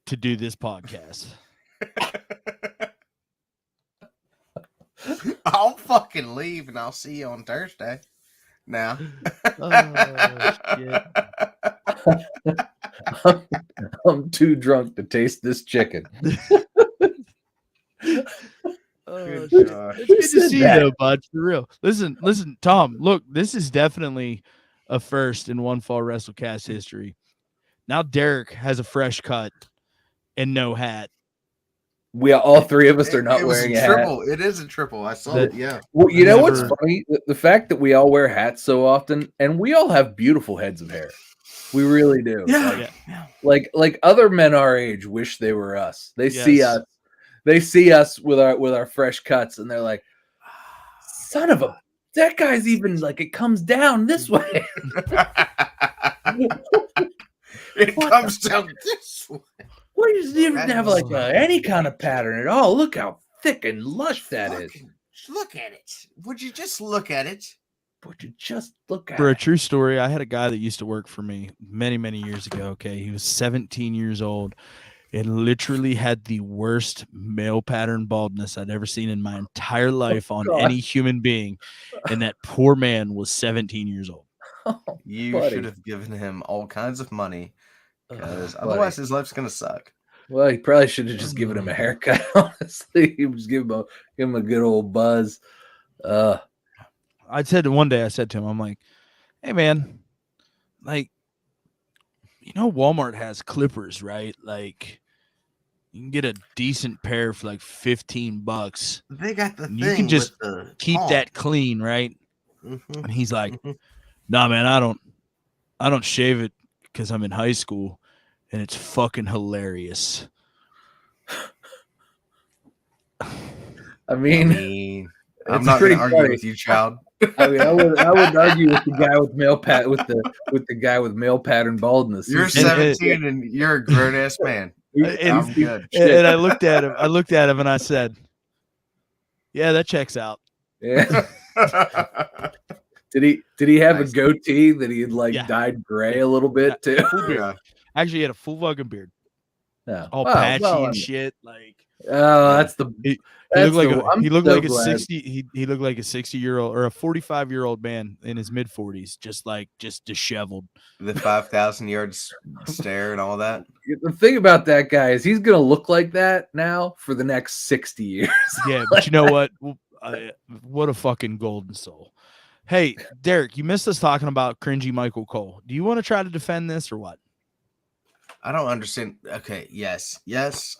to do this podcast. I'll fucking leave and I'll see you on Thursday. Now. Shit. I'm too drunk to taste this chicken. It's good to see you, though, bud. For real. Listen, Tom. Look, this is definitely a first in One Fall WrestleCast history. Now Derek has a fresh cut and no hat. We all three of us are not wearing a triple. hat. It is a triple. I saw it. Yeah. Well, you know what's funny? The fact that we all wear hats so often, and we all have beautiful heads of hair. We really do. Yeah. Like other men our age wish they were us. They see Yes. us. They see us with our fresh cuts, and they're like, "Son of a, that guy's even like it comes down this way." It comes down this way. Well, you doesn't even That have is like any kind of pattern at all. Look how thick and lush that is. Look at it. Would you just look at it? Would you just look at For a it? true story, I had a guy that used to work for me many, many years ago. Okay. He was 17 years old and literally had the worst male pattern baldness I'd ever seen in my entire life on God. any human being. And that poor man was 17 years old. Oh, You buddy. should have given him all kinds of money because Buddy. otherwise his life's gonna suck. Well, he probably should have just given him a haircut. Honestly, he was give him a good old buzz. I said one day, I said to him, I'm like, hey man, like, you know, Walmart has clippers, right? Like, you can get a decent pair for like $15. They got the And thing. you can just with the keep palm. that clean, right? Mhm. And he's like, Mhm. nah, man, I don't shave it because I'm in high school and it's fucking hilarious. I mean, I'm it's not pretty gonna argue funny. with you, child. I would argue with the guy with the guy with male pattern baldness. You're He's- 17 and you're a grown ass man. I'm good. And I looked at him and I said, yeah, that checks out. Yeah. Did he have Nice. a goatee that he had like Yeah. dyed gray a little bit too? Full beard. Yeah. Actually, he had a full fucking beard, No. all Oh, patchy well, I and mean, shit. Like, that's the. He That's looked like the- I'm he looked so like a glad. 60 he looked like a 60-year-old or a 45-year-old man in his mid 40s, just disheveled. The 5,000 yards stare and all that. The thing about that guy is he's gonna look like that now for the next 60 years. Yeah, but you know what? What a fucking golden soul. Hey, Derek, you missed us talking about cringy Michael Cole. Do you want to try to defend this or what? I don't understand. Okay, yes,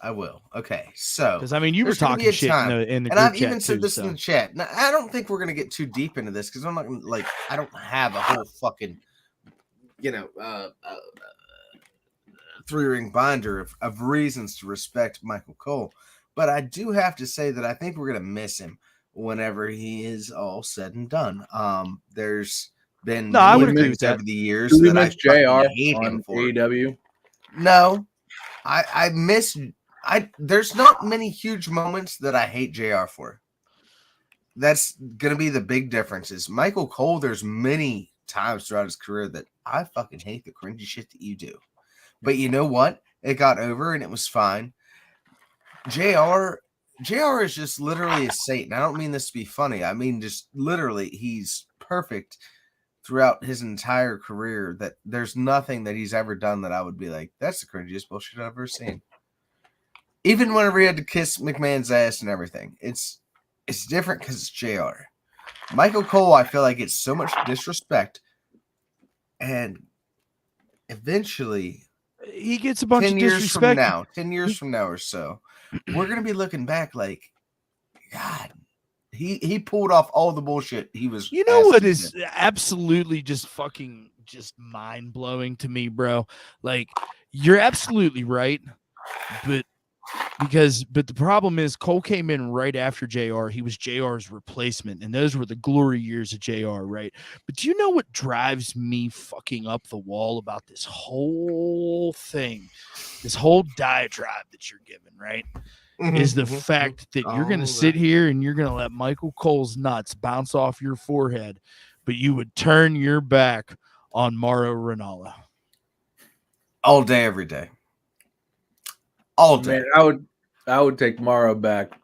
I will. Okay, so Because I mean, you were there's gonna be talking a shit time, in the and I've group even chat said too, this so. in the chat. Now, I don't think we're gonna get too deep into this because I'm not gonna like. I don't have a whole fucking, three-ring binder of reasons to respect Michael Cole, but I do have to say that I think we're gonna miss him whenever he is all said and done. There's been No, I many would agree years with that. over the years Do we that I miss JR fucking hate him on for. AEW? No, I miss. There's not many huge moments that I hate JR for. That's gonna be the big difference. Is Michael Cole? There's many times throughout his career that I fucking hate the cringy shit that you do. But you know what? It got over and it was fine. JR is just literally a saint. And I don't mean this to be funny. I mean just literally he's perfect throughout his entire career. That there's nothing that he's ever done that I would be like, that's the cringiest bullshit I've ever seen. Even whenever he had to kiss McMahon's ass and everything. It's different because it's JR. Michael Cole, I feel like it's so much disrespect. And eventually, He gets a bunch 10 of years from disrespect. now, 10 years from now or so, we're going to be looking back like, God, he pulled off all the bullshit he was. You know asked what to is do. absolutely just mind blowing to me, bro? Like, you're absolutely right, but the problem is Cole came in right after JR. He was JR's replacement, and those were the glory years of JR, right? But do you know what drives me fucking up the wall about this whole thing, this whole diatribe that you're giving, right? Is the fact that you're going to sit here and you're going to let Michael Cole's nuts bounce off your forehead, but you would turn your back on Mauro Ranallo. all day, every day. All day. Man, I would take Mara back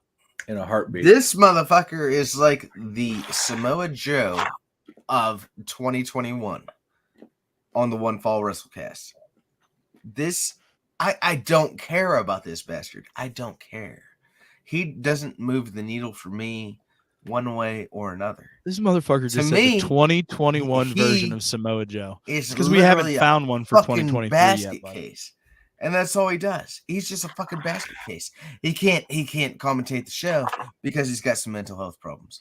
in a heartbeat. This motherfucker is like the Samoa Joe of 2021 on the One Fall WrestleCast. I don't care about this bastard. I don't care. He doesn't move the needle for me one way or another. This motherfucker just said me, the 2021 he version of Samoa Joe. It's Because we haven't literally a found one for fucking 2023 basket yet. Buddy. case. And that's all he does. He's just a fucking basket case. He can't commentate the show because he's got some mental health problems.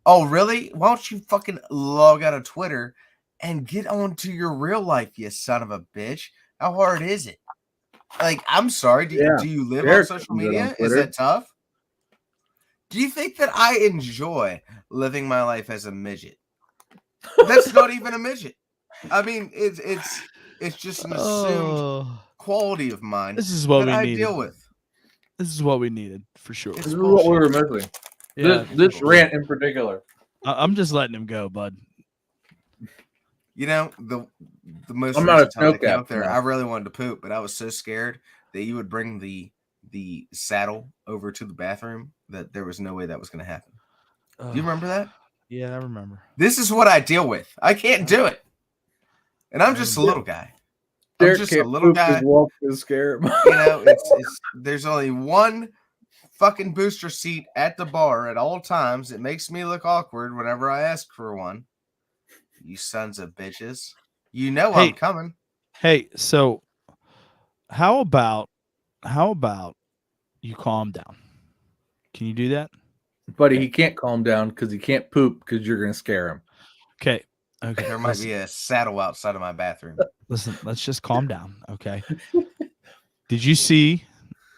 Oh, really? Why don't you fucking log out of Twitter and get on to your real life, you son of a bitch. How hard is it? Like, I'm sorry. Do you live on social media? Is that tough? Do you think that I enjoy living my life as a midget? That's not even a midget. I mean, it's just an assumed quality of mine. This is what we I needed. deal with. This is what we needed for sure. This is what we were missing. Yeah, this rant in particular. I'm just letting him go, bud. You know, the most I'm not a recent time I came snowcap, up there, no. I really wanted to poop, but I was so scared that you would bring the saddle over to the bathroom that there was no way that was going to happen. Do you remember that? Yeah, I remember. This is what I deal with. I can't do it. And I'm just a little guy. I'm just a little guy. Is scared. You know, it's there's only one fucking booster seat at the bar at all times. It makes me look awkward whenever I ask for one. You sons of bitches. You know I'm coming. Hey, so how about you calm down? Can you do that? Buddy, he can't calm down because he can't poop because you're going to scare him. Okay. There might be a saddle outside of my bathroom. Listen, let's just calm down, okay? Did you see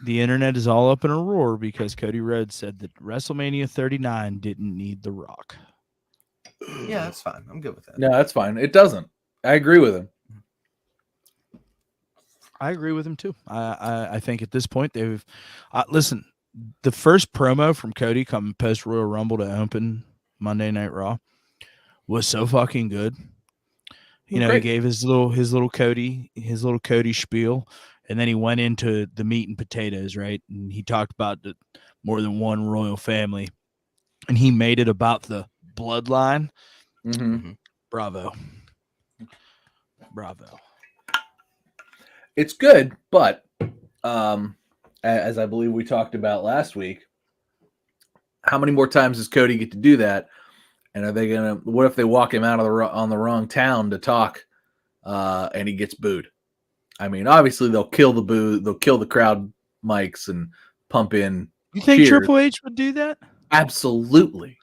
the internet is all up in a roar because Cody Rhodes said that WrestleMania 39 didn't need The Rock? Yeah, that's fine. I'm good with that. No, that's fine. It doesn't. I agree with him. I agree with him too. I think at this point they've listen. The first promo from Cody coming post Royal Rumble to open Monday Night Raw was so fucking good. You know, he gave his little Cody spiel, and then he went into the meat and potatoes, right? And he talked about the more than one royal family, and he made it about the bloodline. Mm-hmm. Bravo. It's good, but as I believe we talked about last week, how many more times does Cody get to do that? And are they gonna? What if they walk him out of on the wrong town to talk, and he gets booed? I mean, obviously they'll kill the boo, they'll kill the crowd mics and pump in. You think cheers. Triple H would do that? Absolutely.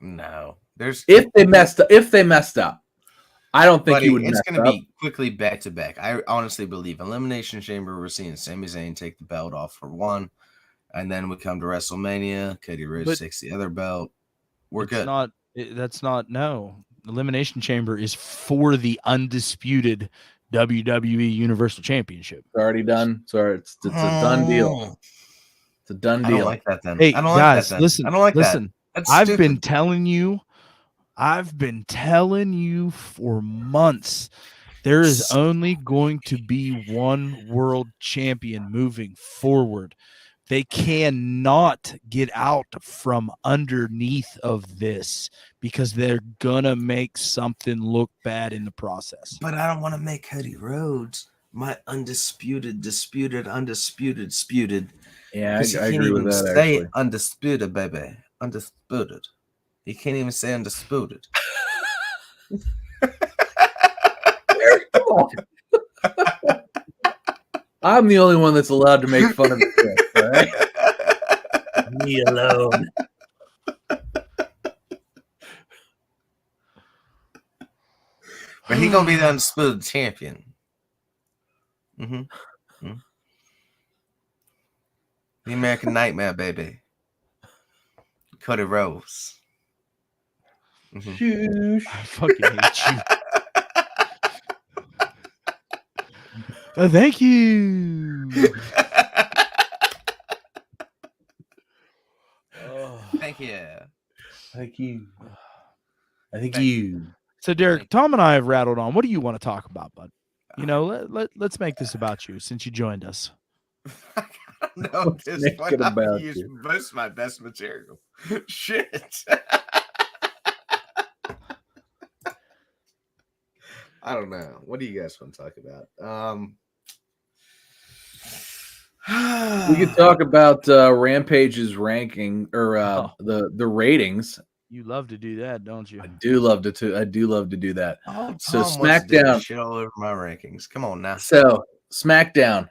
No, if they messed up. I don't think he would. It's going to be quickly back to back. I honestly believe Elimination Chamber. We're seeing Sami Zayn take the belt off for one, and then we come to WrestleMania. Cody Rhodes takes the other belt. We're good. That's not no. Elimination Chamber is for the undisputed WWE Universal Championship. It's already done. Sorry, it's a done deal. It's a done deal. I don't like that then. Hey, I don't guys, like that then. listen. I don't like listen. that. I've been telling you for months. There is only going to be one world champion moving forward. They cannot get out from underneath of this because they're gonna make something look bad in the process. But I don't want to make Cody Rhodes my undisputed. Yeah, I agree with that. Say actually. Undisputed, baby. Undisputed. You can't even say undisputed. I'm the only one that's allowed to make fun of it. All right? Me alone. But he's gonna be the undisputed champion. Mm-hmm. The American Nightmare, baby. Cody Rhodes. I fucking hate you. Thank you. Thank you. Thank you. Thank you. So, Derek, Tom and I have rattled on. What do you want to talk about, bud? You know, let's make this about you since you joined us. I don't know at this point. I've used most of my best material. Shit. I don't know. What do you guys want to talk about? We could talk about Rampage's ranking or the ratings. You love to do that, don't you? I do love to do that. Oh, so Tom SmackDown shit all over my rankings. Come on now. So SmackDown,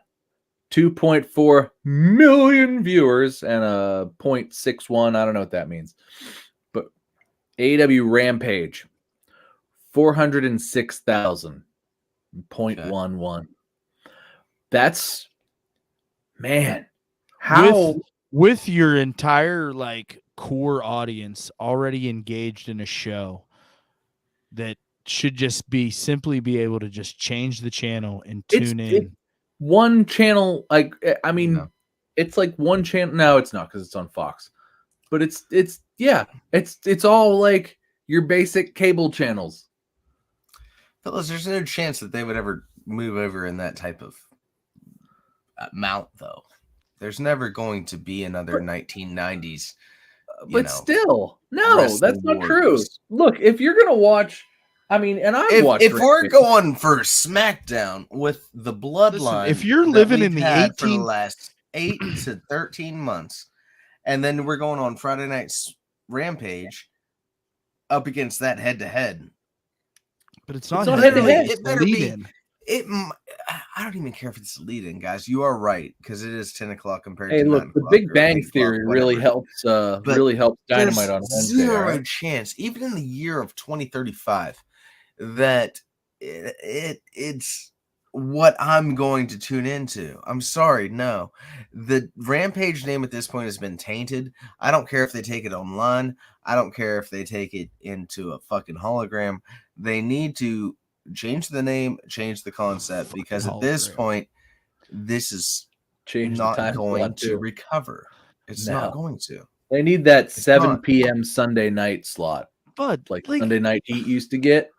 2.4 million viewers and a 0.61. I don't know what that means, but AEW Rampage, 406,000.11. That's, man, how with your entire like core audience already engaged in a show that should just simply be able to just change the channel and tune in. One channel, like, I mean, No. it's like one channel. No, it's not, because it's on Fox. But it's all like your basic cable channels. Fellas, there's no chance that they would ever move over in that type of amount, though. There's never going to be another 1990s. But still, no, that's not true. wars. Look, if you're gonna watch, I mean, and I've watched. If we're going for SmackDown with the Bloodline, if you're living in the for the last 8 to 13 months, and then we're going on Friday night's Rampage up against that head to head. But it's not head to head. It better be. I don't even care if it's lead-in, guys. You are right, because it is 10 o'clock compared to 9 look, the Big Bang Theory really helps. Really helps Dynamite on Wednesday. Zero chance, even in the year of 2035, that it's what I'm going to tune into. I'm sorry, no. The Rampage name at this point has been tainted. I don't care if they take it online. I don't care if they take it into a fucking hologram. They need to change the name, change the concept, because at this point, this is not going to recover. It's not going to. They need that 7 p.m. Sunday night slot. But like Sunday Night Heat used to get.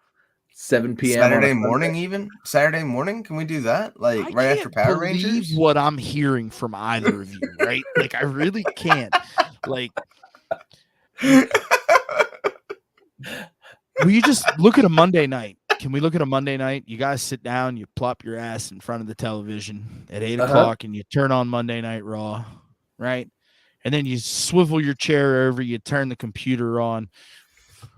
7 p.m. Saturday morning, even Saturday morning. Can we do that? Like right after Power Rangers? What I'm hearing from either of you, right? Like I really can't. Like, will you just look at a Monday night? Can we look at a Monday night? You guys sit down, you plop your ass in front of the television at 8 o'clock, and you turn on Monday Night Raw, right? And then you swivel your chair over, you turn the computer on.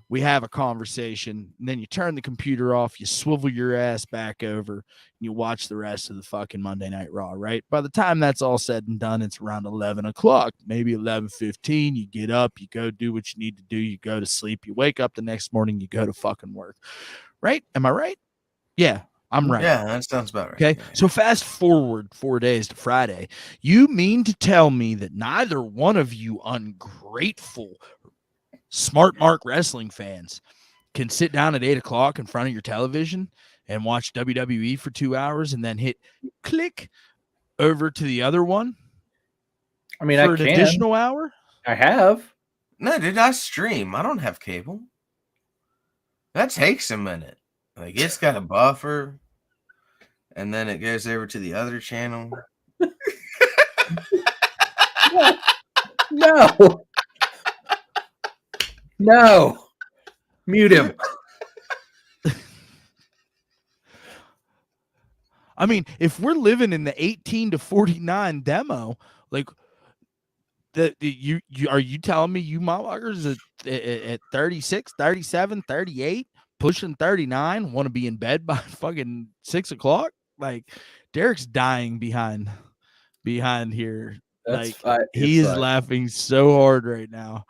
We have a conversation, and then you turn the computer off, you swivel your ass back over, and you watch the rest of the fucking Monday Night Raw, right? By the time that's all said and done, it's around 11 o'clock, maybe 11:15. You get up, you go do what you need to do, you go to sleep, you wake up the next morning, you go to fucking work, right? Am I right? Yeah, I'm right. Yeah, that sounds about right. Okay, yeah. So fast forward 4 days to Friday. You mean to tell me that neither one of you ungrateful Smart Mark wrestling fans can sit down at 8 o'clock in front of your television and watch WWE for 2 hours and then hit click over to the other one? I mean, for an additional hour? I have. No, dude, I stream. I don't have cable. That takes a minute. Like, it's got a buffer, and then it goes over to the other channel. No. No. Mute him. I mean, if we're living in the 18 to 49 demo, like you are you telling me you motherfuckers at 36, 37, 38, pushing 39 want to be in bed by fucking 6 o'clock? Like, Derek's dying behind here. He is laughing so hard right now.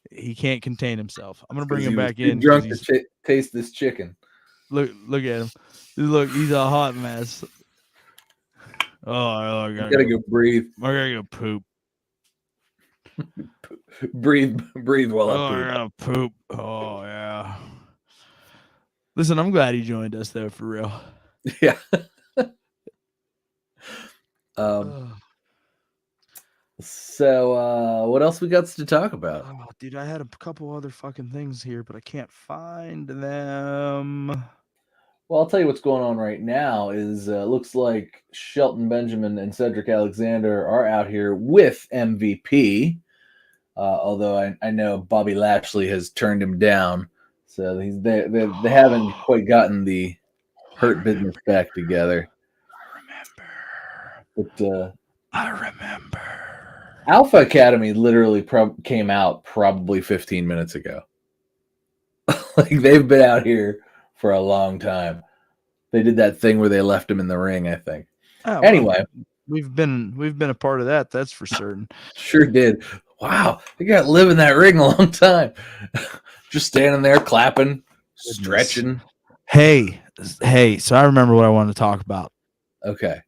He can't contain himself. I'm gonna bring him back in. Drunk to taste this chicken. Look at him. Look, he's a hot mess. Oh, I gotta go breathe. I gotta go poop. breathe while I poop. I gotta poop. Oh yeah. Listen, I'm glad he joined us though, for real. Yeah. So what else we got to talk about? Oh, dude, I had a couple other fucking things here, but I can't find them. Well, I'll tell you what's going on right now is looks like Shelton Benjamin and Cedric Alexander are out here with MVP. Although I know Bobby Lashley has turned him down. So they haven't quite gotten the Hurt Business back together. I remember. Alpha Academy literally came out probably 15 minutes ago. Like, they've been out here for a long time. They did that thing where they left him in the ring, I think. Oh, anyway, well, we've been a part of that. That's for certain. Sure did. Wow, they got to live in that ring a long time. Just standing there clapping, Stretching. Hey, so I remember what I wanted to talk about. Okay.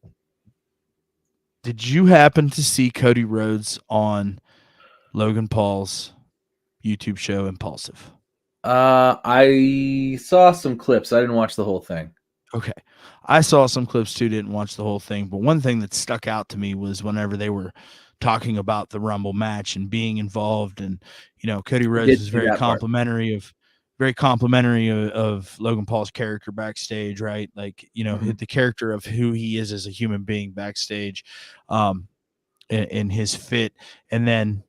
Did you happen to see Cody Rhodes on Logan Paul's YouTube show Impulsive? I saw some clips. I didn't watch the whole thing. Okay. I saw some clips too, didn't watch the whole thing, but one thing that stuck out to me was whenever they were talking about the Rumble match and being involved, and Cody Rhodes was very complimentary of Logan Paul's character backstage, right? Like, the character of who he is as a human being backstage, in his fit, and then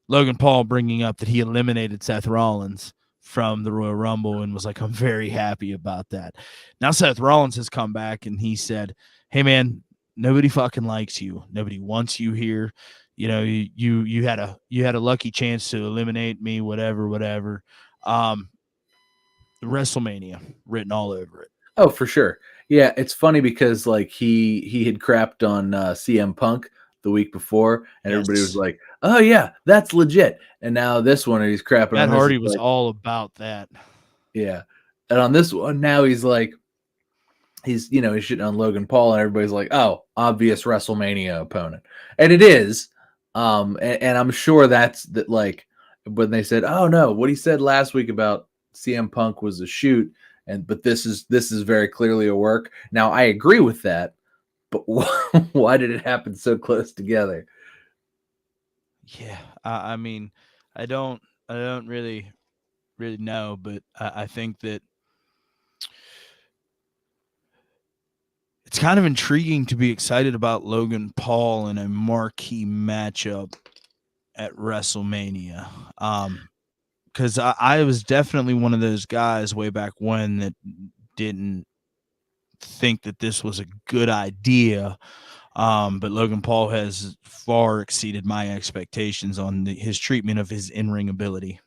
Logan Paul bringing up that he eliminated Seth Rollins from the Royal Rumble and was like, I'm very happy about that. Now Seth Rollins has come back and he said, hey man, nobody fucking likes you. Nobody wants you here. You had a lucky chance to eliminate me, whatever. WrestleMania written all over it. Oh, for sure. Yeah, it's funny because like he had crapped on CM Punk the week before, and everybody was like, "Oh yeah, that's legit." And now this one, he's crapping. Matt Hardy was all about that. Yeah, and on this one, now he's like, he's shitting on Logan Paul, and everybody's like, "Oh, obvious WrestleMania opponent," and it is. And I'm sure that's that. Like when they said, "Oh no, what he said last week about CM Punk was a shoot," but this is very clearly a work. Now I agree with that. But why did it happen so close together? Yeah, I mean, I don't really know, but I think that it's kind of intriguing to be excited about Logan Paul in a marquee matchup at WrestleMania. Because I was definitely one of those guys way back when that didn't think that this was a good idea. But Logan Paul has far exceeded my expectations on his treatment of his in-ring ability.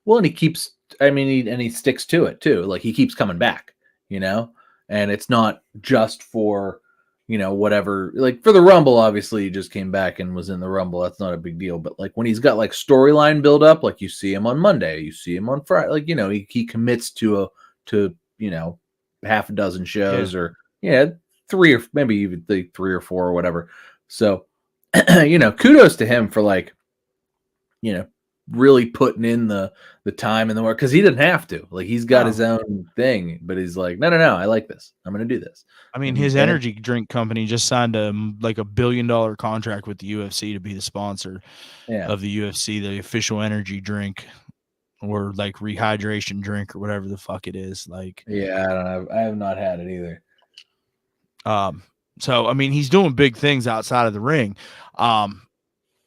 Well, and he keeps, he sticks to it too. Like he keeps coming back, and it's not just for, whatever, like for the Rumble, obviously he just came back and was in the Rumble. That's not a big deal. But like when he's got like storyline build up, like you see him on Monday, you see him on Friday, like, he commits to half a dozen shows or 3 or maybe even 3 or 4 or whatever. So, kudos to him for like, really putting in the time and the work, because he didn't have to. Like he's got his own thing, but he's like, no, I like this. I'm going to do this. I mean, his energy drink company just signed like $1 billion contract with the UFC to be the sponsor of the UFC, the official energy drink or like rehydration drink or whatever the fuck it is. Like, yeah, I don't know. I have not had it either. So I mean, he's doing big things outside of the ring.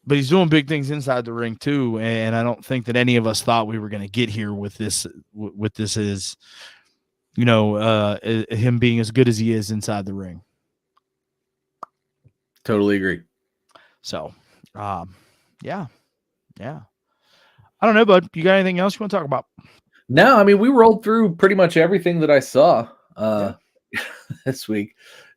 But he's doing big things inside the ring too, and I don't think that any of us thought we were going to get here with this. Is him being as good as he is inside the ring. Totally agree. So, yeah. I don't know, bud. You got anything else you want to talk about? No, I mean we rolled through pretty much everything that I saw this week.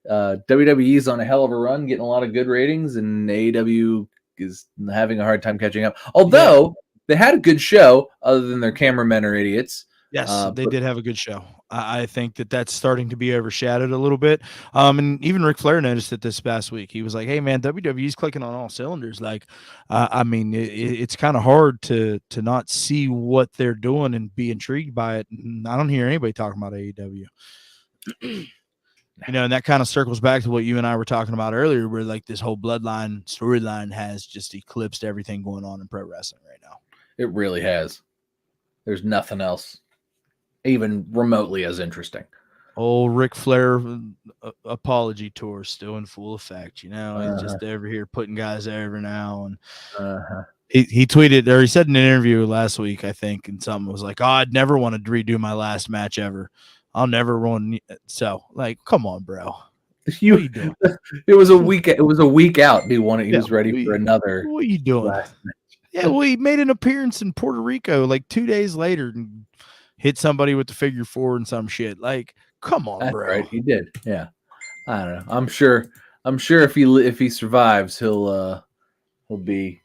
WWE's on a hell of a run, getting a lot of good ratings, and AEW is having a hard time catching up. Although they had a good show, other than their cameramen are idiots. Yes, they did have a good show. I think that's starting to be overshadowed a little bit. And even Ric Flair noticed it this past week. He was like, "Hey, man, WWE's clicking on all cylinders." Like, I mean, it's kind of hard to not see what they're doing and be intrigued by it. And I don't hear anybody talking about AEW. And that kind of circles back to what you and I were talking about earlier, where like this whole Bloodline storyline has just eclipsed everything going on in pro wrestling right now. It really has. There's nothing else even remotely as interesting. Old Ric Flair apology tour still in full effect. He's just over here putting guys over now. And he tweeted, or he said in an interview last week, I think, and something was like, "Oh, I'd never want to redo my last match ever. I'll never run." So, like, come on, bro. What are you doing? It was a week. It was a week out. He was ready for another. What are you doing? Yeah, well, he made an appearance in Puerto Rico like 2 days later and hit somebody with the figure 4 and some shit. Like, come on, bro. Right, he did. Yeah, I don't know. I'm sure if he survives, he'll be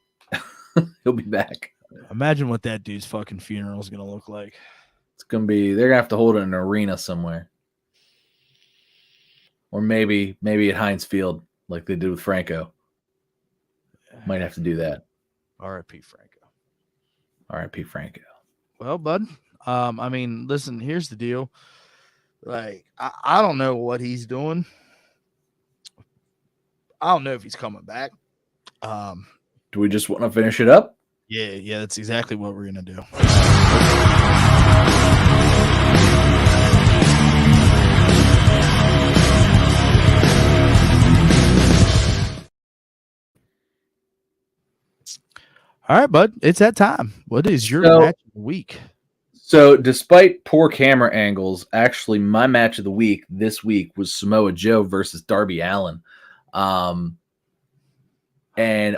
he'll be back. Imagine what that dude's fucking funeral is gonna look like. They're gonna have to hold it in an arena somewhere. Or maybe at Heinz Field, like they did with Franco. Might have to do that. R.I.P. Franco. R.I.P. Franco. Well, bud. I mean, listen, here's the deal. Like, I don't know what he's doing. I don't know if he's coming back. Do we just want to finish it up? Yeah, that's exactly what we're gonna do. All right, bud. It's that time. What is your match of the week? So, despite poor camera angles, actually, my match of the week this week was Samoa Joe versus Darby Allin. And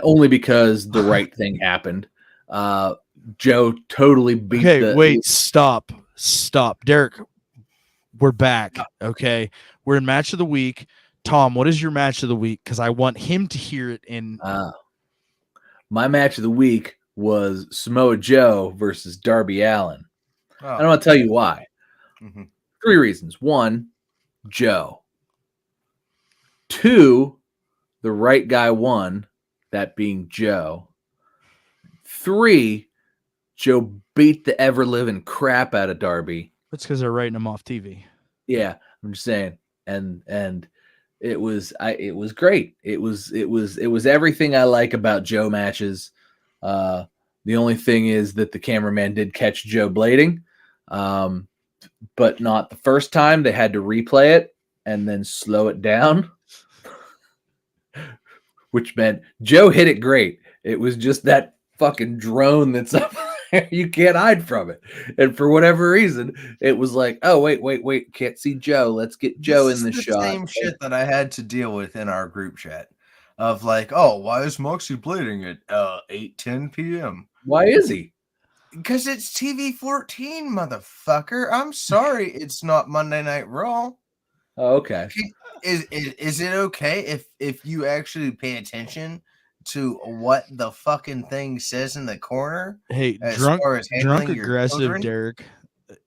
only because the right thing happened. Joe totally beat wait, stop. Derek, we're back. Okay. We're in match of the week. Tom, what is your match of the week? Because I want him to hear it in. My match of the week was Samoa Joe versus Darby Allin. Oh. I want to tell you why. Mm-hmm. 3 reasons. 1, Joe. 2, the right guy won, that being Joe. 3, Joe beat the ever-living crap out of Darby. That's because they're writing him off TV. Yeah, I'm just saying. And it was great. It was everything I like about Joe matches. The only thing is that the cameraman did catch Joe blading, but not the first time. They had to replay it and then slow it down, which meant Joe hit it great. It was just that fucking drone that's up there. You can't hide from it. And for whatever reason, it was like, oh, wait, can't see Joe. Let's get Joe in the shot. Same shit that I had to deal with in our group chat of like, oh, why is Moxie bleeding at 8:10 p.m.? Why is he? Because it's TV 14, motherfucker. I'm sorry, it's not Monday Night Raw. Oh, okay. Is it okay if you actually pay attention to what the fucking thing says in the corner? Hey, drunk aggressive Derek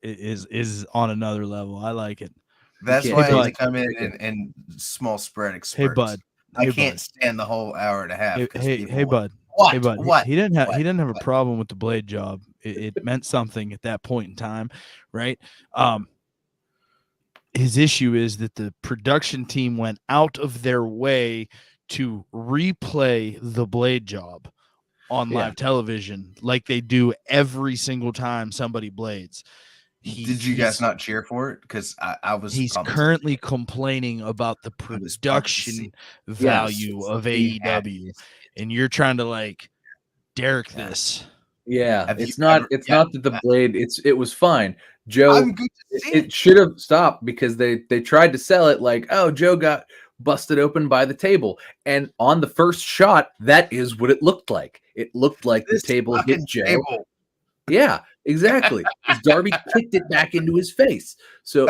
is on another level. I like it. That's why I only come in small spread spurts. Hey, bud. I can't stand the whole hour and a half. Hey, bud. What? Hey, bud. What? He didn't have a problem with the blade job. It meant something at that point in time, right? His issue is that the production team went out of their way to replay the blade job on live television like they do every single time somebody blades. Did you guys not cheer for it? Because I was. He's currently complaining about the production value of AEW, and you're trying to like Derek this. Yeah, it's not that the blade. It was fine. Joe, it should have stopped because they tried to sell it like, oh, Joe got busted open by the table, and on the first shot, that is what it looked like. It looked like the table hit Joe. Yeah, exactly. Darby kicked it back into his face. So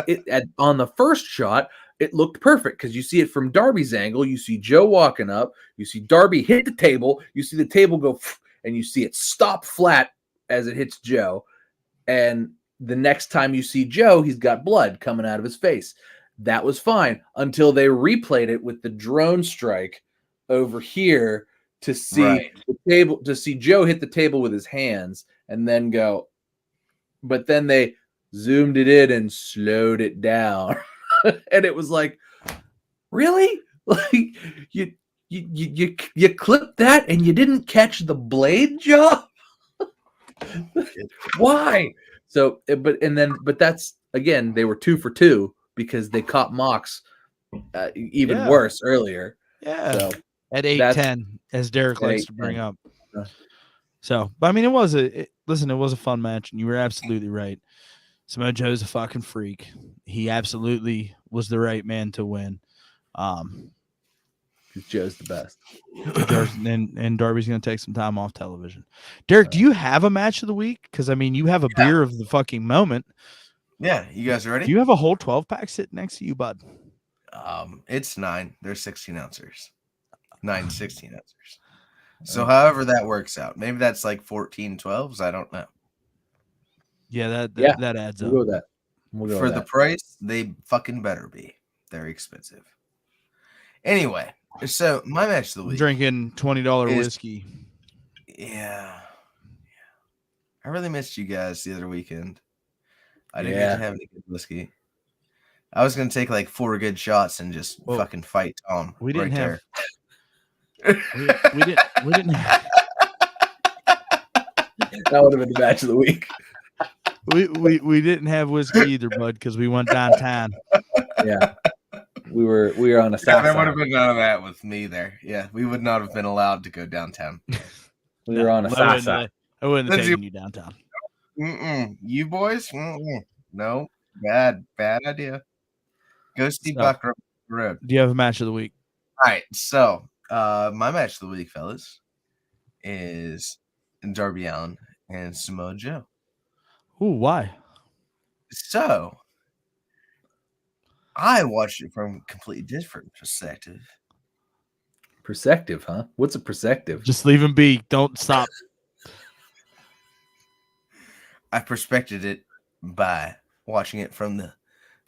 on the first shot, it looked perfect because you see it from Darby's angle. You see Joe walking up. You see Darby hit the table. You see the table go, and you see it stop flat as it hits Joe. And the next time you see Joe, he's got blood coming out of his face. That was fine until they replayed it with the drone strike over here to see the table, to see Joe hit the table with his hands and then go. But then they zoomed it in and slowed it down. And it was like, really? Like you clipped that and you didn't catch the blade job? Why? So, but that's again, they were 2 for 2 because they caught Mox even worse earlier. Yeah. So at 8:10, as Derek likes to bring up. So, but I mean, it was a fun match, and you were absolutely right. Samoa Joe's a fucking freak. He absolutely was the right man to win. Joe's the best. And Darby's going to take some time off television. Derek, do you have a match of the week? Because, I mean, you have a beer of the fucking moment. Yeah, you guys ready? Do you have a whole 12-pack sitting next to you, bud? It's 9. They're 16 ounces. 9 16 ounces. So however that works out. Maybe that's like 14 12s. I don't know. Yeah, Yeah, that adds we'll up. go with that. We'll go For with the that. price, they fucking better be. They're expensive. Anyway, so my match of the I'm week. drinking $20 is- whiskey. Yeah. I really missed you guys the other weekend. I didn't Yeah. get to have any good whiskey. I was gonna take like 4 good shots and just Whoa. fucking fight Tom. We didn't right have. there. We didn't. That would have been the match of the week. We didn't have whiskey either, bud, because we went downtown. Yeah. We were on a Yeah, south there would side. have been none of that with me there. Yeah, we would not have been allowed to go downtown. We were on a south side. I wouldn't have Lindsay- taken you downtown. You boys? No, bad idea. Go see So- Buck Road. Do you have a match of the week? All right, so my match of the week, fellas, is Darby Allin and Samoa Joe. Ooh, why? So I watched it from a completely different perspective. Perspective, huh? What's a perspective? Just leave him be. Don't stop. I perspected it by watching it from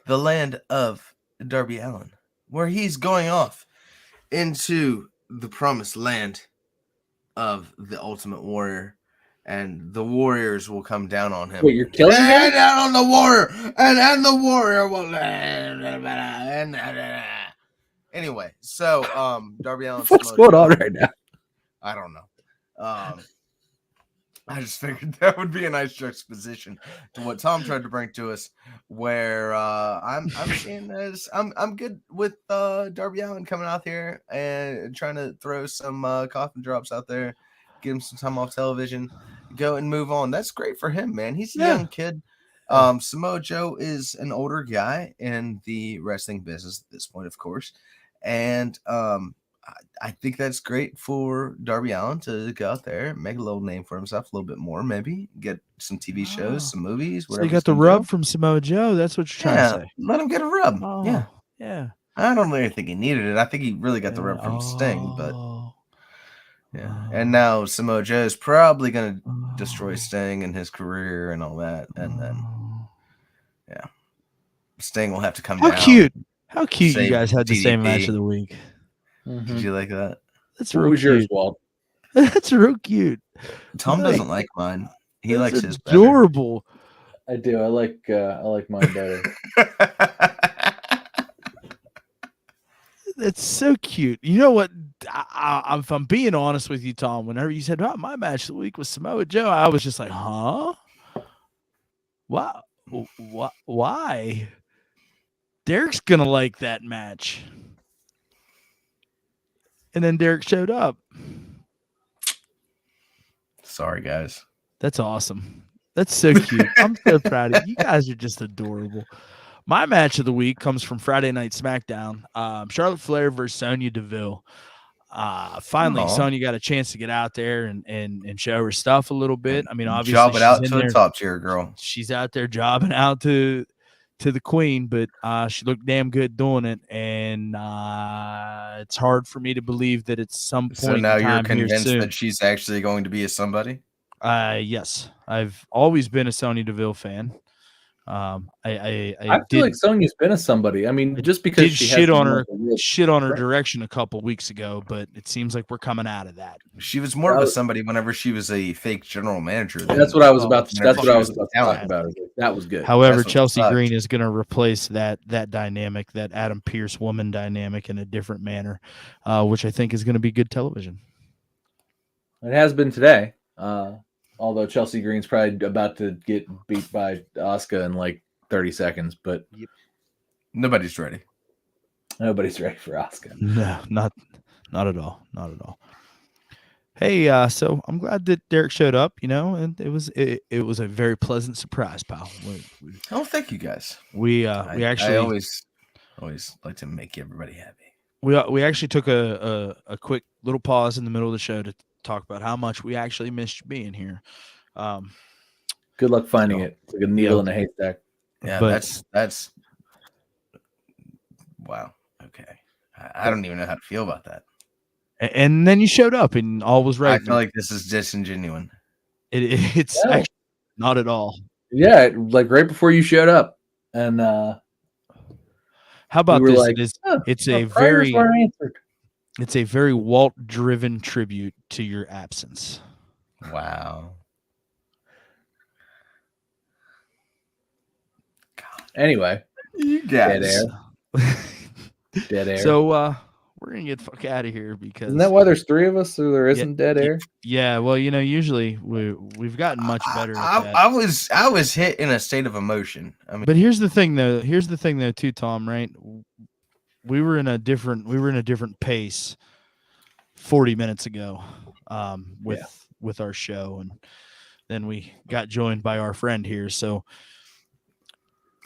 the land of Darby Allin, where he's going off into the promised land of the Ultimate Warrior, and the Warriors will come down on him. Wait, you're killing and him? down on the Warrior, and the Warrior will. Anyway, so Darby Allin. What's going on right now? I don't know. I just figured that would be a nice juxtaposition to what Tom tried to bring to us, where I'm seeing as I'm good with Darby Allin coming out here and trying to throw some coffin drops out there, get him some time off television, go and move on. That's great for him, man. He's a young kid. Samoa Joe is an older guy in the wrestling business at this point, of course, and I think that's great for Darby Allin to go out there, make a little name for himself, a little bit more, maybe get some TV shows, some movies, So whatever. you got the rub from Samoa Joe. That's what you're trying to say. Let him get a rub. Yeah. I don't really think he needed it. I think he really got the rub from Sting, but yeah. And now Samoa Joe is probably going to destroy Sting and his career and all that, and then Sting will have to come down. How cute you guys had the same DDP. match of the week. Did you like that? That's What real was cute. yours, Walt? That's real cute. Tom doesn't like mine. He That's likes his better. adorable. I do. I like mine better. That's so cute. You know what? If I'm being honest with you, Tom, whenever you said, "Oh, my match of the week was Samoa Joe," I was just like, "Huh? Wow, why?" Derek's gonna like that match, and then Derek showed up. Sorry, guys. That's awesome. That's so cute. I'm so proud of you. You guys are just adorable. My match of the week comes from Friday Night SmackDown. Charlotte Flair versus Sonya Deville. Finally, Sonya got a chance to get out there and show her stuff a little bit. I mean, obviously, job it out she's to in the there, top tier, girl. she's out there jobbing out to the queen, but she looked damn good doing it. And it's hard for me to believe that at some point So now in you're time here convinced soon. that she's actually going to be a somebody? Yes, I've always been a Sonya Deville fan. I I feel did like Sonya's been a somebody. I mean, just because did she shit has on the her most real- shit on her Right. direction a couple weeks ago, but it seems like we're coming out of that. She was more of a somebody whenever she was a fake general manager. That's what I was about. whenever That's what she I was was about to talent. talk about. That was good. However, That's what Chelsea sucked. Green is going to replace that dynamic, that Adam Pearce woman dynamic, in a different manner, which I think is going to be good television. It has been today. Although Chelsea Green's probably about to get beat by Asuka in like 30 seconds, but Nobody's ready. nobody's ready for Asuka. No, not at all. Not at all. Hey, so I'm glad that Derek showed up, and it was a very pleasant surprise, pal. Oh, thank you guys. We actually I always like to make everybody happy. we actually took a quick little pause in the middle of the show to talk about how much we actually missed being here. Good luck finding it. It's like a needle in a haystack. Yeah, But- that's wow. Okay, I don't even know how to feel about that. And then you showed up and all was right. I feel like this is disingenuine. It's No. actually not at all. Yeah, like right before you showed up, and How about we were this? like, It's our prayers weren't answered. it's a very Walt-driven tribute to your absence. Wow. Anyway, You dead guys. air. Dead air. So we're gonna get the fuck out of here because Isn't that why there's three of us, so there isn't dead air? Yeah, well, usually we've gotten much better at that. I was hit in a state of emotion. I mean, But here's the thing though, too, Tom, right? We were in a different pace 40 minutes ago with our show, and then we got joined by our friend here. So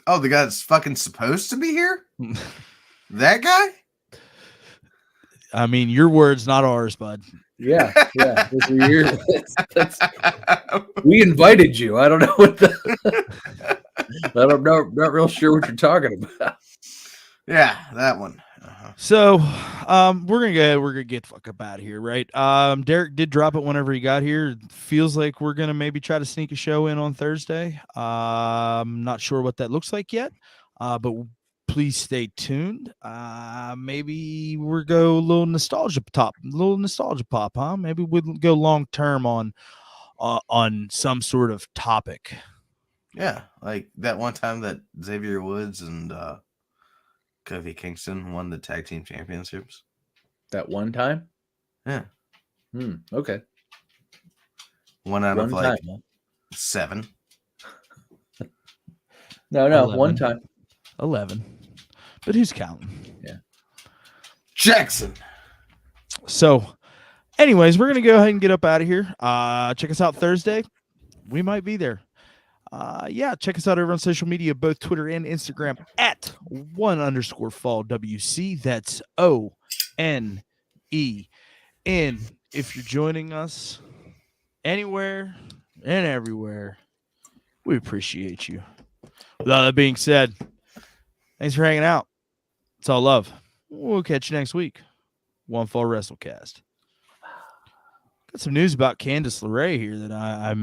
the guy that's fucking supposed to be here? That guy? I mean, your words, not ours, bud. Yeah. Those were yours. We invited you. I don't know what I'm not real sure what you're talking about. Yeah, that one. So we're gonna get the fuck up out of here, right? Derek did drop it whenever he got here. Feels like we're gonna maybe try to sneak a show in on Thursday. Not sure what that looks like yet, but please stay tuned. Maybe we'll go a little nostalgia pop, huh? Maybe we'll go long term on some sort of topic. Yeah, like that one time that Xavier Woods and Kofi Kingston won the tag team championships. That one time? Yeah. Okay. One out of time, 7. No, 11. one time. 11. But who's counting? Yeah. Jackson. So, anyways, we're going to go ahead and get up out of here. Check us out Thursday. We might be there. Check us out over on social media, both Twitter and Instagram at @1_fall WC. That's ONE. And if you're joining us anywhere and everywhere, we appreciate you. With all that being said, thanks for hanging out. It's all love. We'll catch you next week. One Fall WrestleCast. Got some news about Candice LeRae here that I